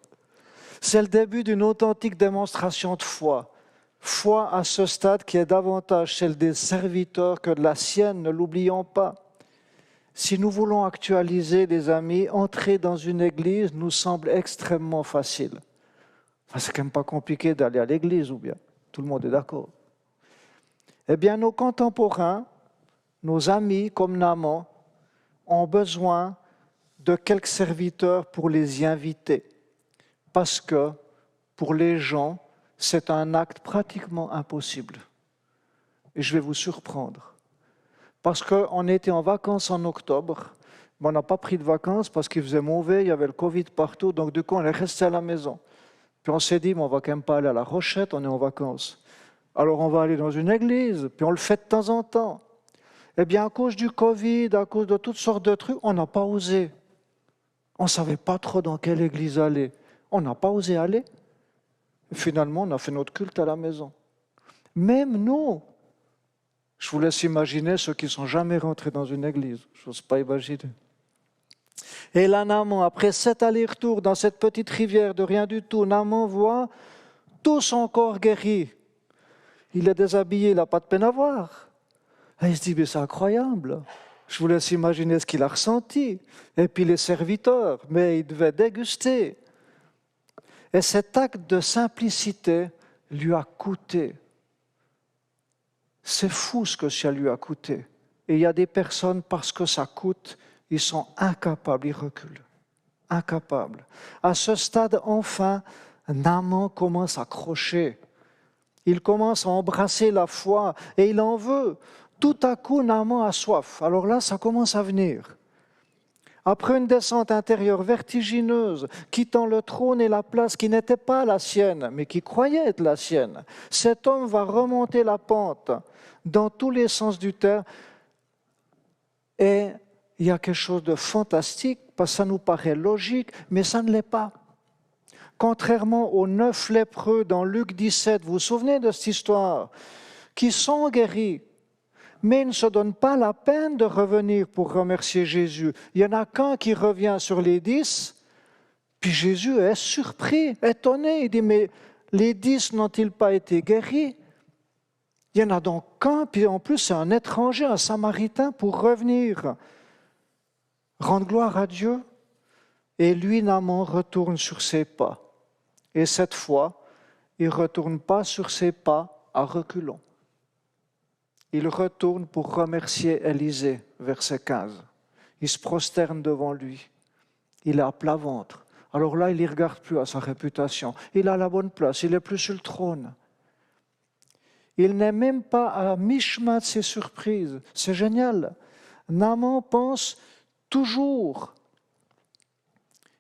C'est le début d'une authentique démonstration de foi. Foi à ce stade qui est davantage celle des serviteurs que de la sienne, ne l'oublions pas. Si nous voulons actualiser, les amis, entrer dans une église nous semble extrêmement facile. Enfin, c'est quand même pas compliqué d'aller à l'église, ou bien tout le monde est d'accord. Eh bien, nos contemporains, nos amis comme Naaman, ont besoin de quelques serviteurs pour les y inviter. Parce que, pour les gens, c'est un acte pratiquement impossible. Et je vais vous surprendre. Parce qu'on était en vacances en octobre, mais on n'a pas pris de vacances parce qu'il faisait mauvais, il y avait le Covid partout, donc du coup on est resté à la maison. Puis on s'est dit, mais on ne va quand même pas aller à la Rochette, on est en vacances. Alors on va aller dans une église, puis on le fait de temps en temps. Eh bien à cause du Covid, à cause de toutes sortes de trucs, on n'a pas osé. On ne savait pas trop dans quelle église aller. On n'a pas osé aller. Finalement, on a fait notre culte à la maison. Même nous, je vous laisse imaginer ceux qui ne sont jamais rentrés dans une église. Je n'ose pas imaginer. Et là, Naaman, après 7 allers-retours dans cette petite rivière de rien du tout, Naaman voit tout son corps guéri. Il est déshabillé, il n'a pas de peine à voir. Et il se dit, mais c'est incroyable. Je vous laisse imaginer ce qu'il a ressenti. Et puis les serviteurs, mais ils devaient déguster. Et cet acte de simplicité lui a coûté. C'est fou ce que ça lui a coûté. Et il y a des personnes, parce que ça coûte, ils sont incapables, ils reculent. Incapables. À ce stade, enfin, Naaman commence à crocher. Il commence à embrasser la foi et il en veut. Tout à coup, Naaman a soif. Alors là, ça commence à venir. Après une descente intérieure vertigineuse, quittant le trône et la place qui n'était pas la sienne, mais qui croyait être la sienne, cet homme va remonter la pente dans tous les sens du terme. Et il y a quelque chose de fantastique, parce que ça nous paraît logique, mais ça ne l'est pas. Contrairement aux 9 lépreux dans Luc 17, vous vous souvenez de cette histoire, qui sont guéris, mais ils ne se donnent pas la peine de revenir pour remercier Jésus. Il n'y en a qu'un qui revient sur les 10, puis Jésus est surpris, étonné. Il dit, mais les 10 n'ont-ils pas été guéris? Il n'y en a donc qu'un, puis en plus c'est un étranger, un samaritain, pour revenir rendre gloire à Dieu. Et lui, Naaman, retourne sur ses pas. Et cette fois, il ne retourne pas sur ses pas à reculons. Il retourne pour remercier Élisée, verset 15. Il se prosterne devant lui. Il est à plat ventre. Alors là, il ne regarde plus à sa réputation. Il a la bonne place, il n'est plus sur le trône. Il n'est même pas à mi-chemin de ses surprises. C'est génial. Naaman pense toujours.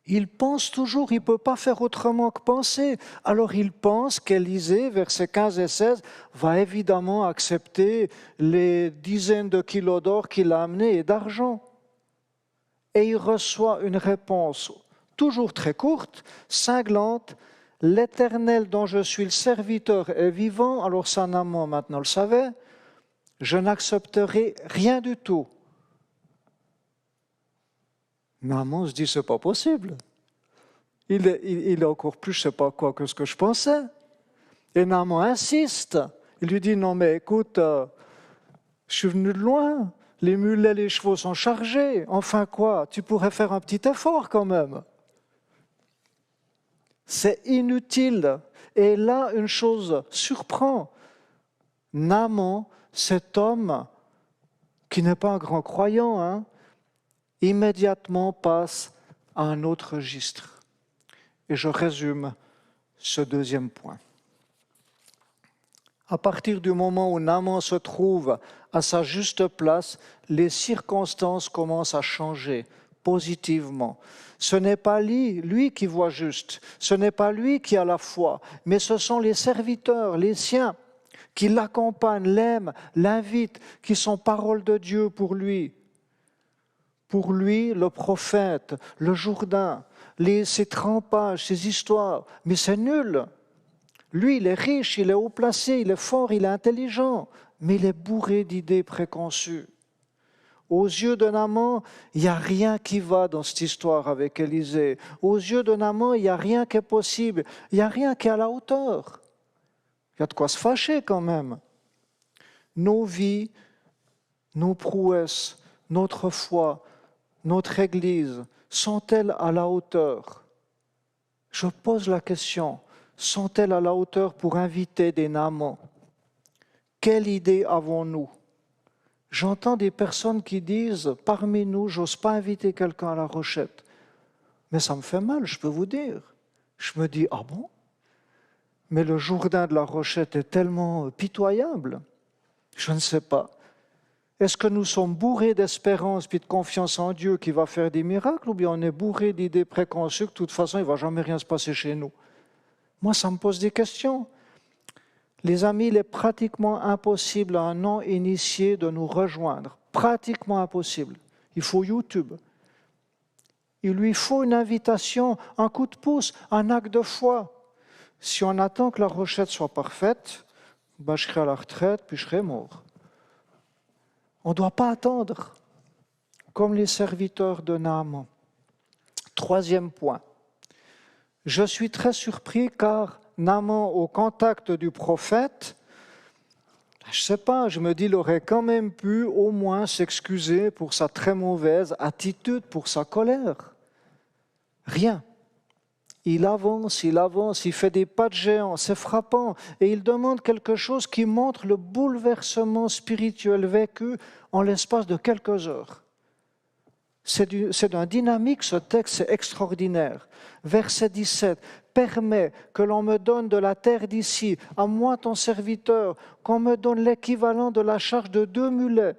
Il pense toujours, il ne peut pas faire autrement que penser. Alors il pense qu'Élisée, versets 15 et 16, va évidemment accepter les dizaines de kilos d'or qu'il a amenés et d'argent. Et il reçoit une réponse toujours très courte, cinglante. L'Éternel dont je suis le serviteur est vivant. Alors ça, Naaman maintenant le savait. Je n'accepterai rien du tout. Naaman se dit, c'est pas possible. Il est encore plus, je sais pas quoi, que ce que je pensais. Et Naaman insiste. Il lui dit, non mais écoute, je suis venu de loin. Les mulets et les chevaux sont chargés. Enfin quoi, tu pourrais faire un petit effort quand même. C'est inutile. Et là, une chose surprend. Naaman, cet homme qui n'est pas un grand croyant, immédiatement passe à un autre registre. Et je résume ce deuxième point. À partir du moment où Naaman se trouve à sa juste place, les circonstances commencent à changer positivement. Ce n'est pas lui qui voit juste, ce n'est pas lui qui a la foi, mais ce sont les serviteurs, les siens, qui l'accompagnent, l'aiment, l'invitent, qui sont paroles de Dieu pour lui. Pour lui, le prophète, le Jourdain, ses trempages, ses histoires, mais c'est nul. Lui, il est riche, il est haut placé, il est fort, il est intelligent, mais il est bourré d'idées préconçues. Aux yeux de Naaman, il n'y a rien qui va dans cette histoire avec Élisée. Aux yeux de Naaman, il n'y a rien qui est possible, il n'y a rien qui est à la hauteur. Il y a de quoi se fâcher quand même. Nos vies, nos prouesses, notre foi, notre Église, sont-elles à la hauteur? Je pose la question, sont-elles à la hauteur pour inviter des Naamans? Quelle idée avons-nous? J'entends des personnes qui disent, parmi nous, j'ose pas inviter quelqu'un à la Rochette. Mais ça me fait mal, je peux vous dire. Je me dis, ah bon? Mais le Jourdain de la Rochette est tellement pitoyable. Je ne sais pas. Est-ce que nous sommes bourrés d'espérance et de confiance en Dieu qui va faire des miracles, ou bien on est bourrés d'idées préconçues que de toute façon il ne va jamais rien se passer chez nous? Moi, ça me pose des questions. Les amis, il est pratiquement impossible à un non-initié de nous rejoindre. Pratiquement impossible. Il faut YouTube. Il lui faut une invitation, un coup de pouce, un acte de foi. Si on attend que la Rochette soit parfaite, ben je serai à la retraite, puis je serai mort. On ne doit pas attendre, comme les serviteurs de Naaman. Troisième point. Je suis très surpris car Naaman, au contact du prophète, je ne sais pas, je me dis, il aurait quand même pu au moins s'excuser pour sa très mauvaise attitude, pour sa colère. Rien. Il avance, il fait des pas de géant, c'est frappant. Et il demande quelque chose qui montre le bouleversement spirituel vécu en l'espace de quelques heures. C'est d'un dynamique, ce texte, c'est extraordinaire. Verset 17, « Permets que l'on me donne de la terre d'ici, à moi ton serviteur, qu'on me donne l'équivalent de la charge de 2 mulets,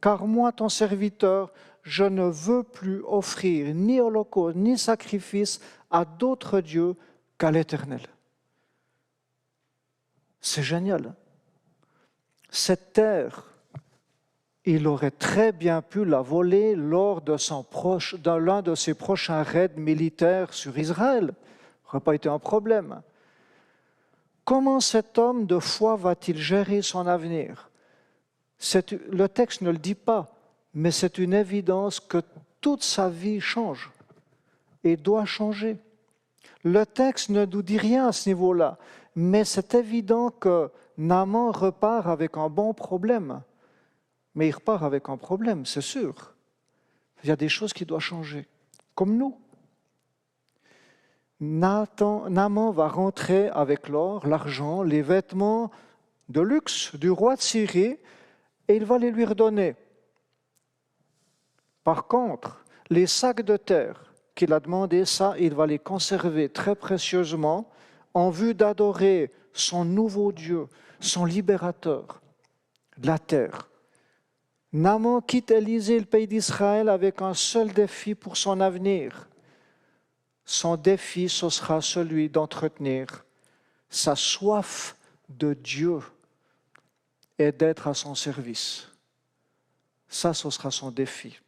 car moi ton serviteur, je ne veux plus offrir ni holocauste, ni sacrifice à d'autres dieux qu'à l'Éternel. » C'est génial. Cette terre, il aurait très bien pu la voler lors de l'un de ses prochains raids militaires sur Israël. Ça n'aurait pas été un problème. Comment cet homme de foi va-t-il gérer son avenir? Le texte ne le dit pas, mais c'est une évidence que toute sa vie change et doit changer. Le texte ne nous dit rien à ce niveau-là, mais c'est évident que Naaman repart avec un bon problème. Mais il repart avec un problème, c'est sûr. Il y a des choses qui doivent changer, comme nous. Naaman va rentrer avec l'or, l'argent, les vêtements de luxe du roi de Syrie et il va les lui redonner. Par contre, les sacs de terre qu'il a demandé, ça, il va les conserver très précieusement en vue d'adorer son nouveau Dieu, son libérateur de la terre. Naaman quitte Élysée, le pays d'Israël, avec un seul défi pour son avenir. Son défi, ce sera celui d'entretenir sa soif de Dieu et d'être à son service. Ça, ce sera son défi.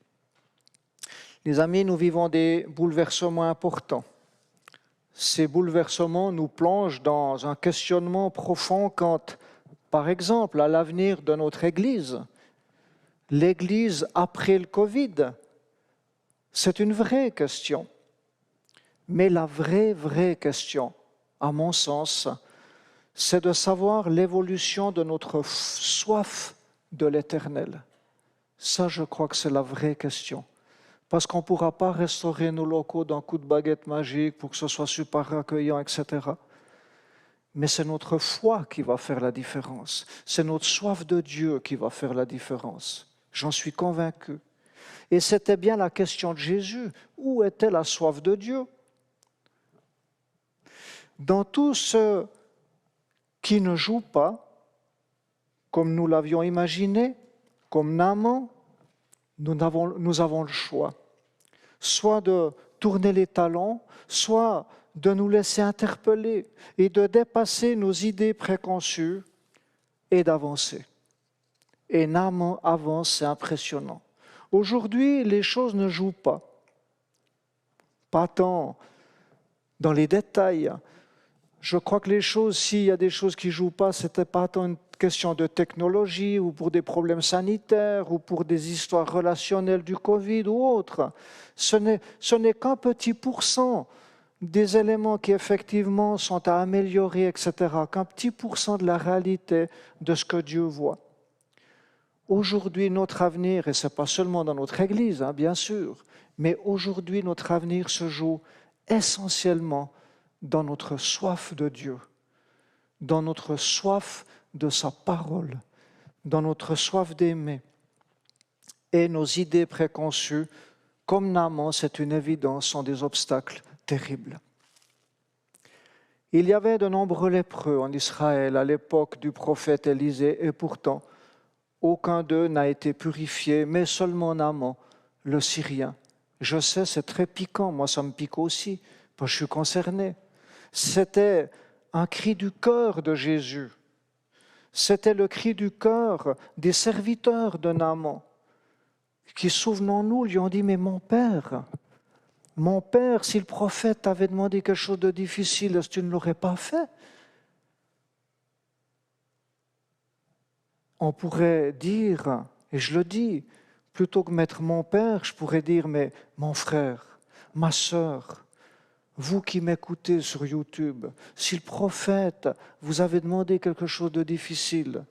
Les amis, nous vivons des bouleversements importants. Ces bouleversements nous plongent dans un questionnement profond quant, par exemple, à l'avenir de notre Église. L'Église après le Covid, c'est une vraie question. Mais la vraie question, à mon sens, c'est de savoir l'évolution de notre soif de l'Éternel. Ça, je crois que c'est la vraie question. Parce qu'on ne pourra pas restaurer nos locaux d'un coup de baguette magique pour que ce soit super accueillant, etc. Mais c'est notre foi qui va faire la différence. C'est notre soif de Dieu qui va faire la différence. J'en suis convaincu. Et c'était bien la question de Jésus. Où était la soif de Dieu? Dans tout ce qui ne joue pas, comme nous l'avions imaginé, comme Naaman, nous avons le choix. Soit de tourner les talons, soit de nous laisser interpeller et de dépasser nos idées préconçues et d'avancer. Et Naaman avance, c'est impressionnant. Aujourd'hui, les choses ne jouent pas. Pas tant dans les détails. Je crois que les choses, s'il y a des choses qui ne jouent pas, ce n'était pas tant une question de technologie ou pour des problèmes sanitaires ou pour des histoires relationnelles du Covid ou autre. Ce n'est qu'un petit pourcent des éléments qui effectivement sont à améliorer, etc., qu'un petit pourcent de la réalité de ce que Dieu voit. Aujourd'hui, notre avenir, et ce n'est pas seulement dans notre Église, bien sûr, mais aujourd'hui, notre avenir se joue essentiellement dans notre soif de Dieu, dans notre soif de sa parole, dans notre soif d'aimer. Et nos idées préconçues, comme Naaman, c'est une évidence, sont des obstacles terribles. Il y avait de nombreux lépreux en Israël à l'époque du prophète Élisée, et pourtant, aucun d'eux n'a été purifié, mais seulement Naaman, le Syrien. Je sais, c'est très piquant, moi ça me pique aussi, parce que je suis concerné. C'était un cri du cœur de Jésus. C'était le cri du cœur des serviteurs de Naaman, qui, souvenons-nous, lui ont dit « Mais mon père, si le prophète t'avait demandé quelque chose de difficile, est-ce que tu ne l'aurais pas fait ?» On pourrait dire, et je le dis, plutôt que mettre mon père, je pourrais dire « Mais mon frère, ma sœur, vous qui m'écoutez sur YouTube, si le prophète vous avait demandé quelque chose de difficile,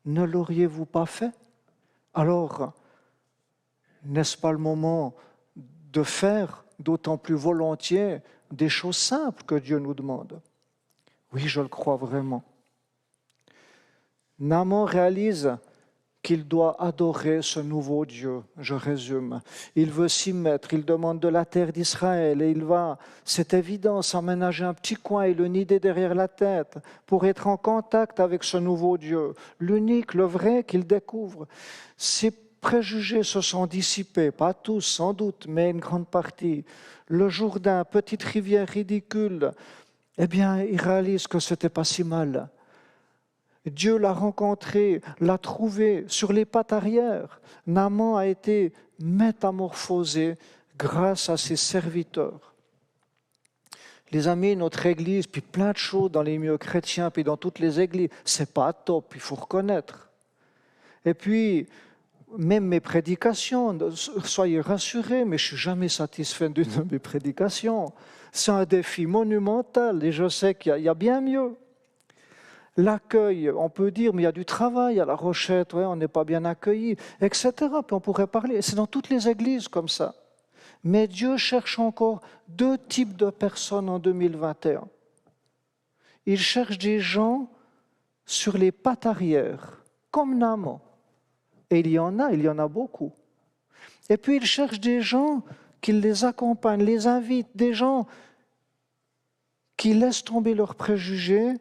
ne l'auriez-vous pas fait? Alors, n'est-ce pas le moment de faire d'autant plus volontiers des choses simples que Dieu nous demande? Oui, je le crois vraiment. Naaman réalise qu'il doit adorer ce nouveau Dieu, je résume. Il veut s'y mettre, il demande de la terre d'Israël et il va, c'est évident, s'emménager un petit coin et le nider derrière la tête pour être en contact avec ce nouveau Dieu, l'unique, le vrai qu'il découvre. Ses préjugés se sont dissipés, pas tous sans doute, mais une grande partie. Le Jourdain, petite rivière ridicule, eh bien, il réalise que ce n'était pas si mal. Dieu l'a rencontré, l'a trouvé sur les pattes arrière. Naaman a été métamorphosé grâce à ses serviteurs. Les amis, notre Église, puis plein de choses dans les milieux chrétiens, puis dans toutes les églises, c'est pas top, il faut reconnaître. Et puis, même mes prédications, soyez rassurés, mais je ne suis jamais satisfait d'une de mes prédications. C'est un défi monumental et je sais qu'il y a bien mieux. l'accueil, on peut dire, mais il y a du travail à la Rochette, ouais, on n'est pas bien accueillis, etc. Puis on pourrait parler, c'est dans toutes les églises comme ça. Mais Dieu cherche encore deux types de personnes en 2021. Il cherche des gens sur les pattes arrière, comme Naaman. Et il y en a beaucoup. Et puis il cherche des gens qui les accompagnent, les invitent, des gens qui laissent tomber leurs préjugés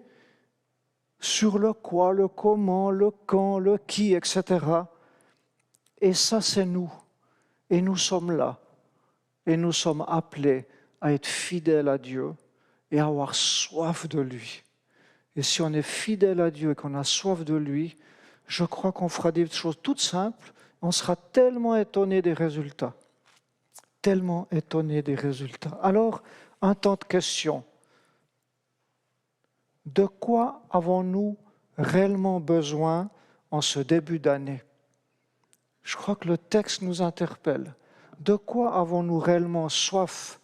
sur le quoi, le comment, le quand, le qui, etc. Et ça, c'est nous. Et nous sommes là. Et nous sommes appelés à être fidèles à Dieu et à avoir soif de lui. Et si on est fidèle à Dieu et qu'on a soif de lui, je crois qu'on fera des choses toutes simples. On sera tellement étonné des résultats. Tellement étonné des résultats. Alors, un temps de questions. De quoi avons-nous réellement besoin en ce début d'année? Je crois que le texte nous interpelle. De quoi avons-nous réellement soif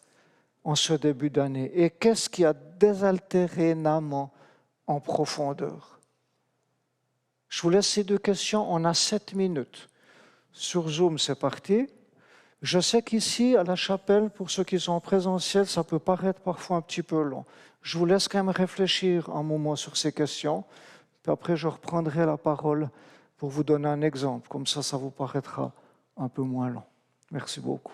en ce début d'année? Et qu'est-ce qui a désaltéré Naaman en profondeur? Je vous laisse ces deux questions. On a 7 minutes. Sur Zoom, c'est parti. Je sais qu'ici, à la chapelle, pour ceux qui sont en présentiel, ça peut paraître parfois un petit peu long. Je vous laisse quand même réfléchir un moment sur ces questions. Puis après, je reprendrai la parole pour vous donner un exemple. Comme ça vous paraîtra un peu moins long. Merci beaucoup.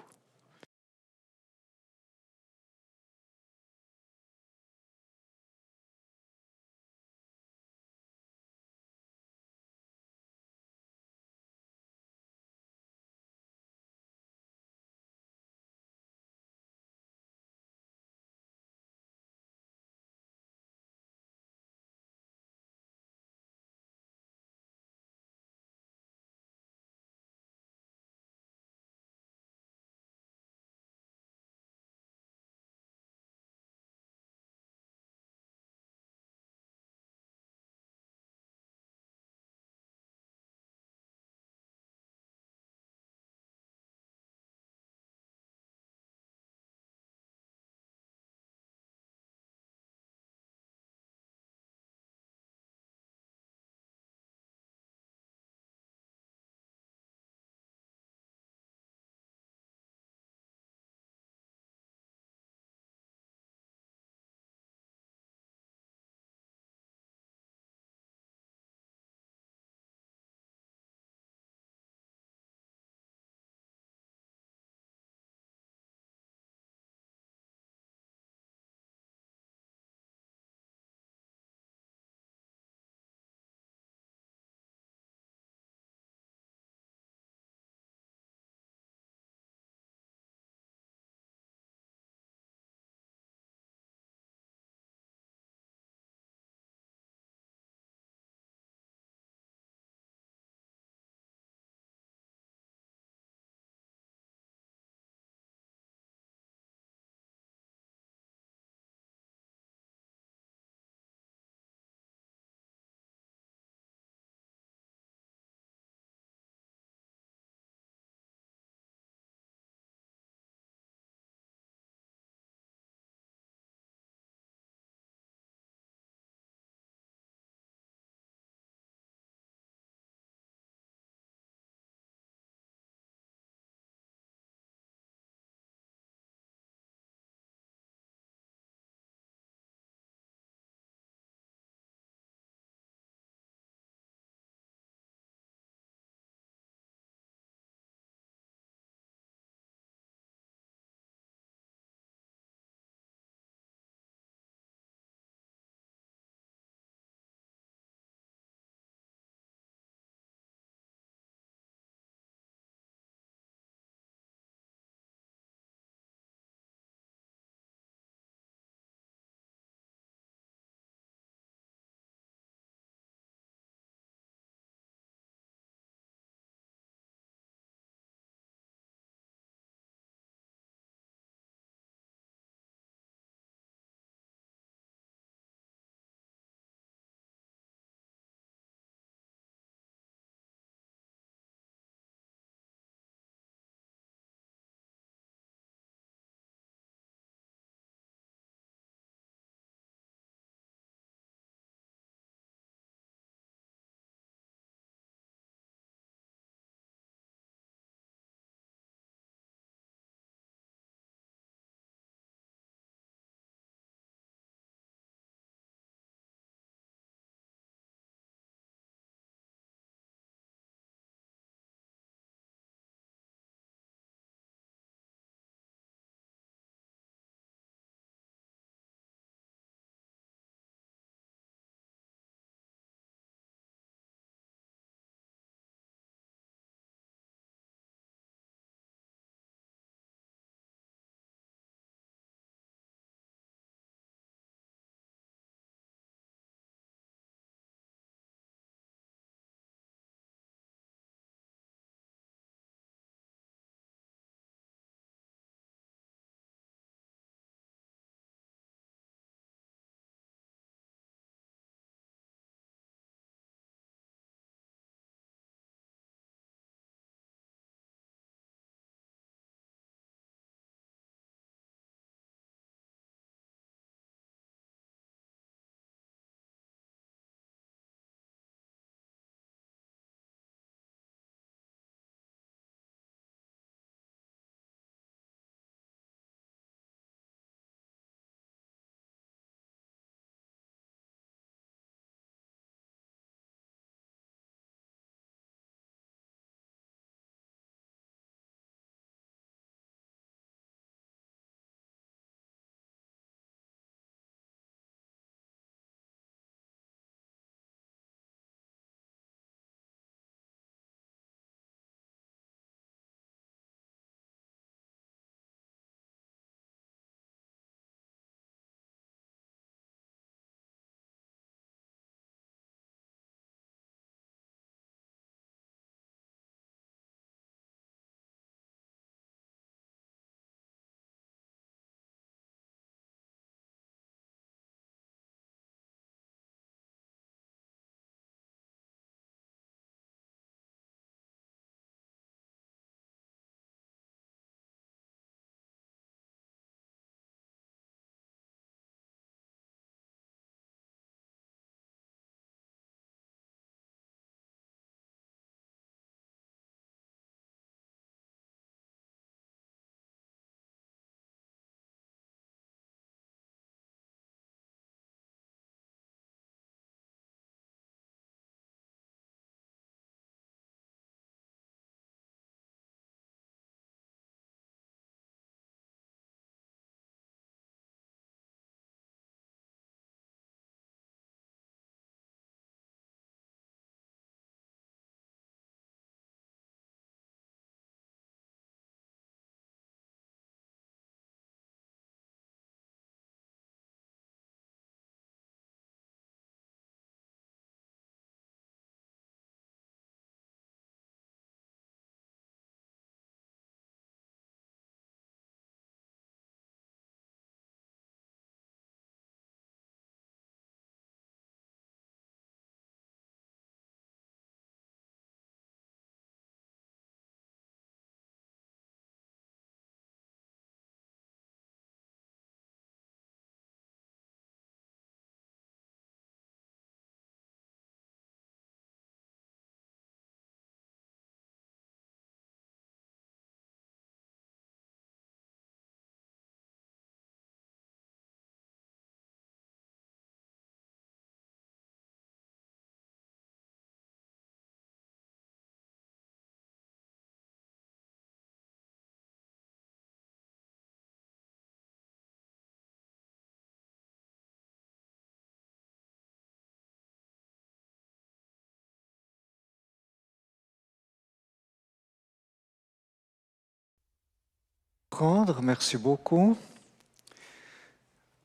reprendre, merci beaucoup.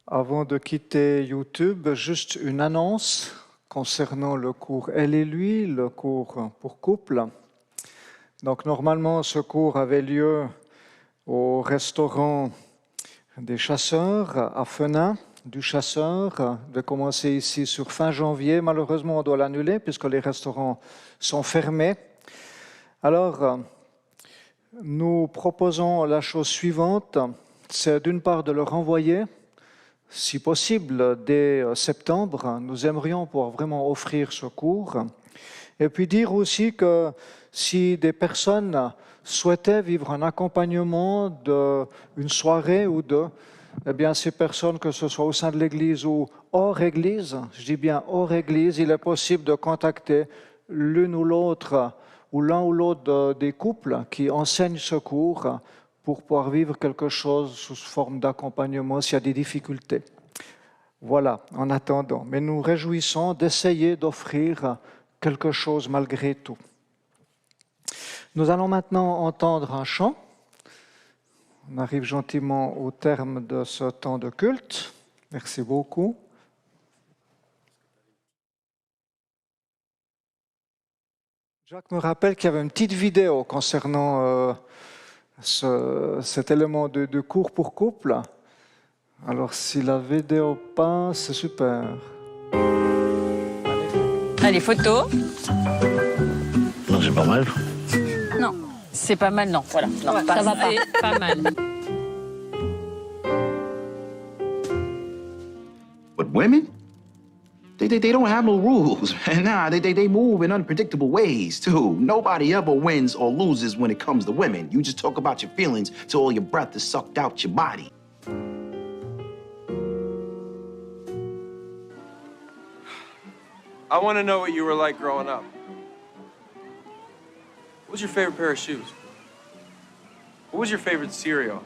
Avant de quitter YouTube, juste une annonce concernant le cours Elle et lui, le cours pour couple. Donc normalement, ce cours avait lieu au restaurant des chasseurs à Fenin, du chasseur, de commencer ici sur fin janvier. Malheureusement, on doit l'annuler puisque les restaurants sont fermés. Alors, nous proposons la chose suivante, c'est d'une part de le renvoyer, si possible, dès septembre. Nous aimerions pouvoir vraiment offrir ce cours. Et puis dire aussi que si des personnes souhaitaient vivre un accompagnement d'une soirée ou deux, eh bien ces personnes, que ce soit au sein de l'Église ou hors Église, je dis bien hors Église, il est possible de contacter l'une ou l'autre ou l'un ou l'autre des couples qui enseignent ce cours pour pouvoir vivre quelque chose sous forme d'accompagnement s'il y a des difficultés. Voilà, en attendant. Mais nous nous réjouissons d'essayer d'offrir quelque chose malgré tout. Nous allons maintenant entendre un chant. On arrive gentiment au terme de ce temps de culte. Merci beaucoup. Jacques me rappelle qu'il y avait une petite vidéo concernant cet élément de cours pour couple. Alors, si la vidéo passe, c'est super. Allez, photo. Non, c'est pas mal. Non, c'est pas mal, non. Voilà, non, Ouais, ça va pas. Allez, pas mal. But women? They don't have no rules, man. Nah, they move in unpredictable ways, too. Nobody ever wins or loses when it comes to women. You just talk about your feelings till all your breath is sucked out your body. I want to know what you were like growing up. What was your favorite pair of shoes? What was your favorite cereal?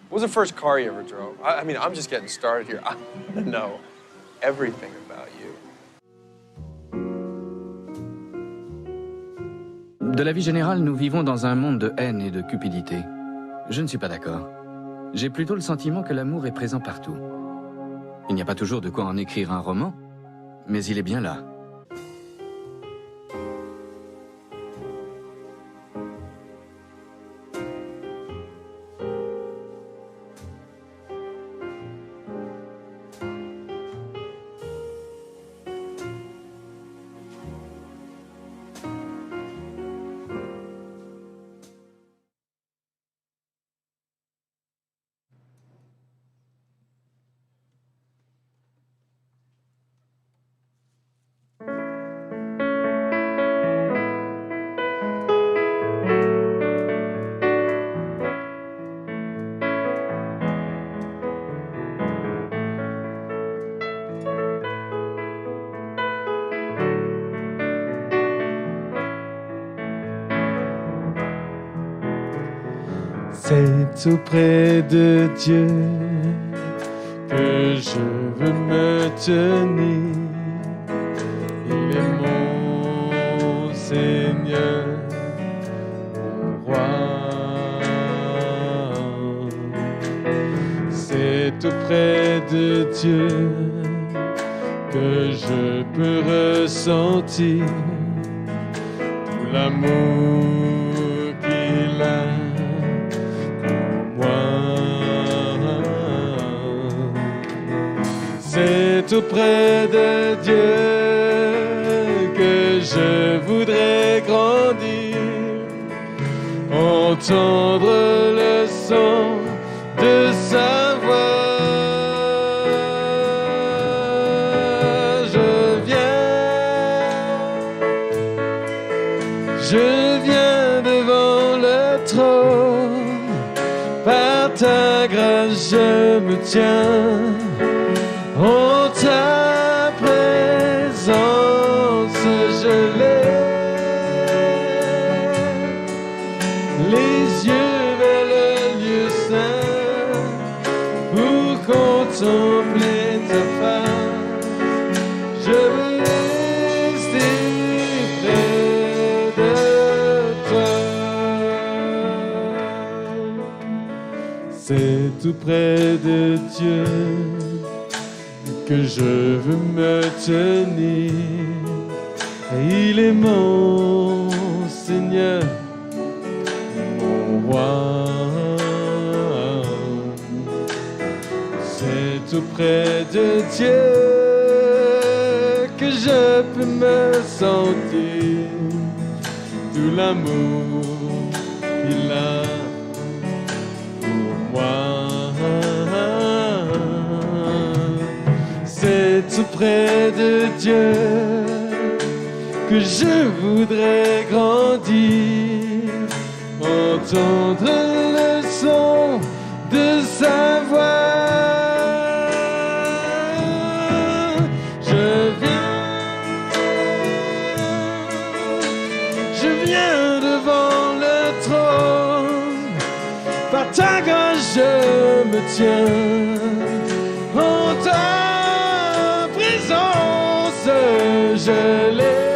What was the first car you ever drove? I mean, I'm just getting started here. I want to know everything about you. De la vie générale, nous vivons dans un monde de haine et de cupidité. Je ne suis pas d'accord. J'ai plutôt le sentiment que l'amour est présent partout. Il n'y a pas toujours de quoi en écrire un roman, mais il est bien là. C'est auprès de Dieu que je veux me tenir. Il est mon Seigneur, mon roi. C'est auprès de Dieu que je peux ressentir tout l'amour qu'il a. C'est auprès de Dieu que je voudrais grandir, entendre le son de sa voix. Je viens devant le trône, par ta grâce je me tiens. En ta présence, je lève les yeux vers le lieu saint pour contempler ta face. Je veux rester près de toi. C'est tout près de Dieu que je veux me tenir. Il est mon Seigneur, mon roi. C'est tout près de Dieu que je peux me sentir tout l'amour qu'il a pour moi. C'est tout près de Dieu que je voudrais grandir, entendre le son de sa voix. Je viens devant le trône, par ta grâce je me tiens, en ta présence je lève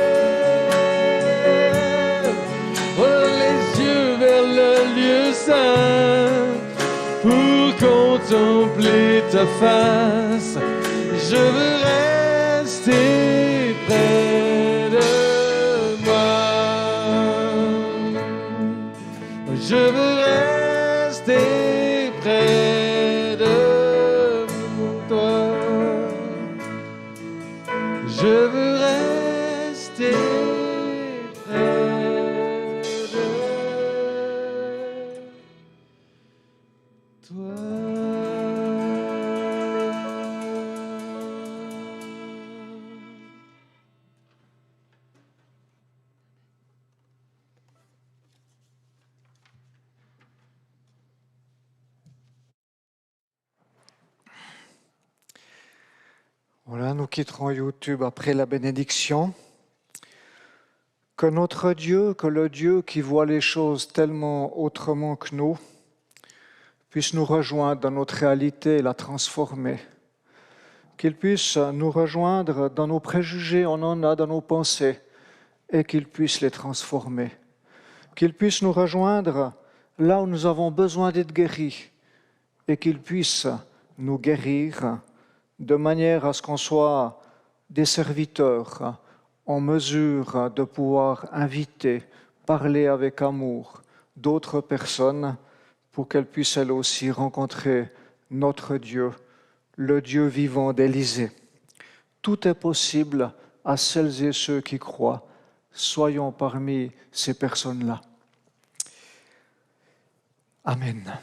les yeux vers le lieu saint, pour contempler ta face. Je veux rester près de moi. Je veux rester près de toi. Je veux rester près de toi. Voilà, nous quitterons YouTube après la bénédiction. Que notre Dieu, que le Dieu qui voit les choses tellement autrement que nous, puisse nous rejoindre dans notre réalité et la transformer. Qu'il puisse nous rejoindre dans nos préjugés, on en a dans nos pensées, et qu'il puisse les transformer. Qu'il puisse nous rejoindre là où nous avons besoin d'être guéris, et qu'il puisse nous guérir de manière à ce qu'on soit des serviteurs en mesure de pouvoir inviter, parler avec amour d'autres personnes pour qu'elles puissent elles aussi rencontrer notre Dieu, le Dieu vivant d'Élysée. Tout est possible à celles et ceux qui croient. Soyons parmi ces personnes-là. Amen.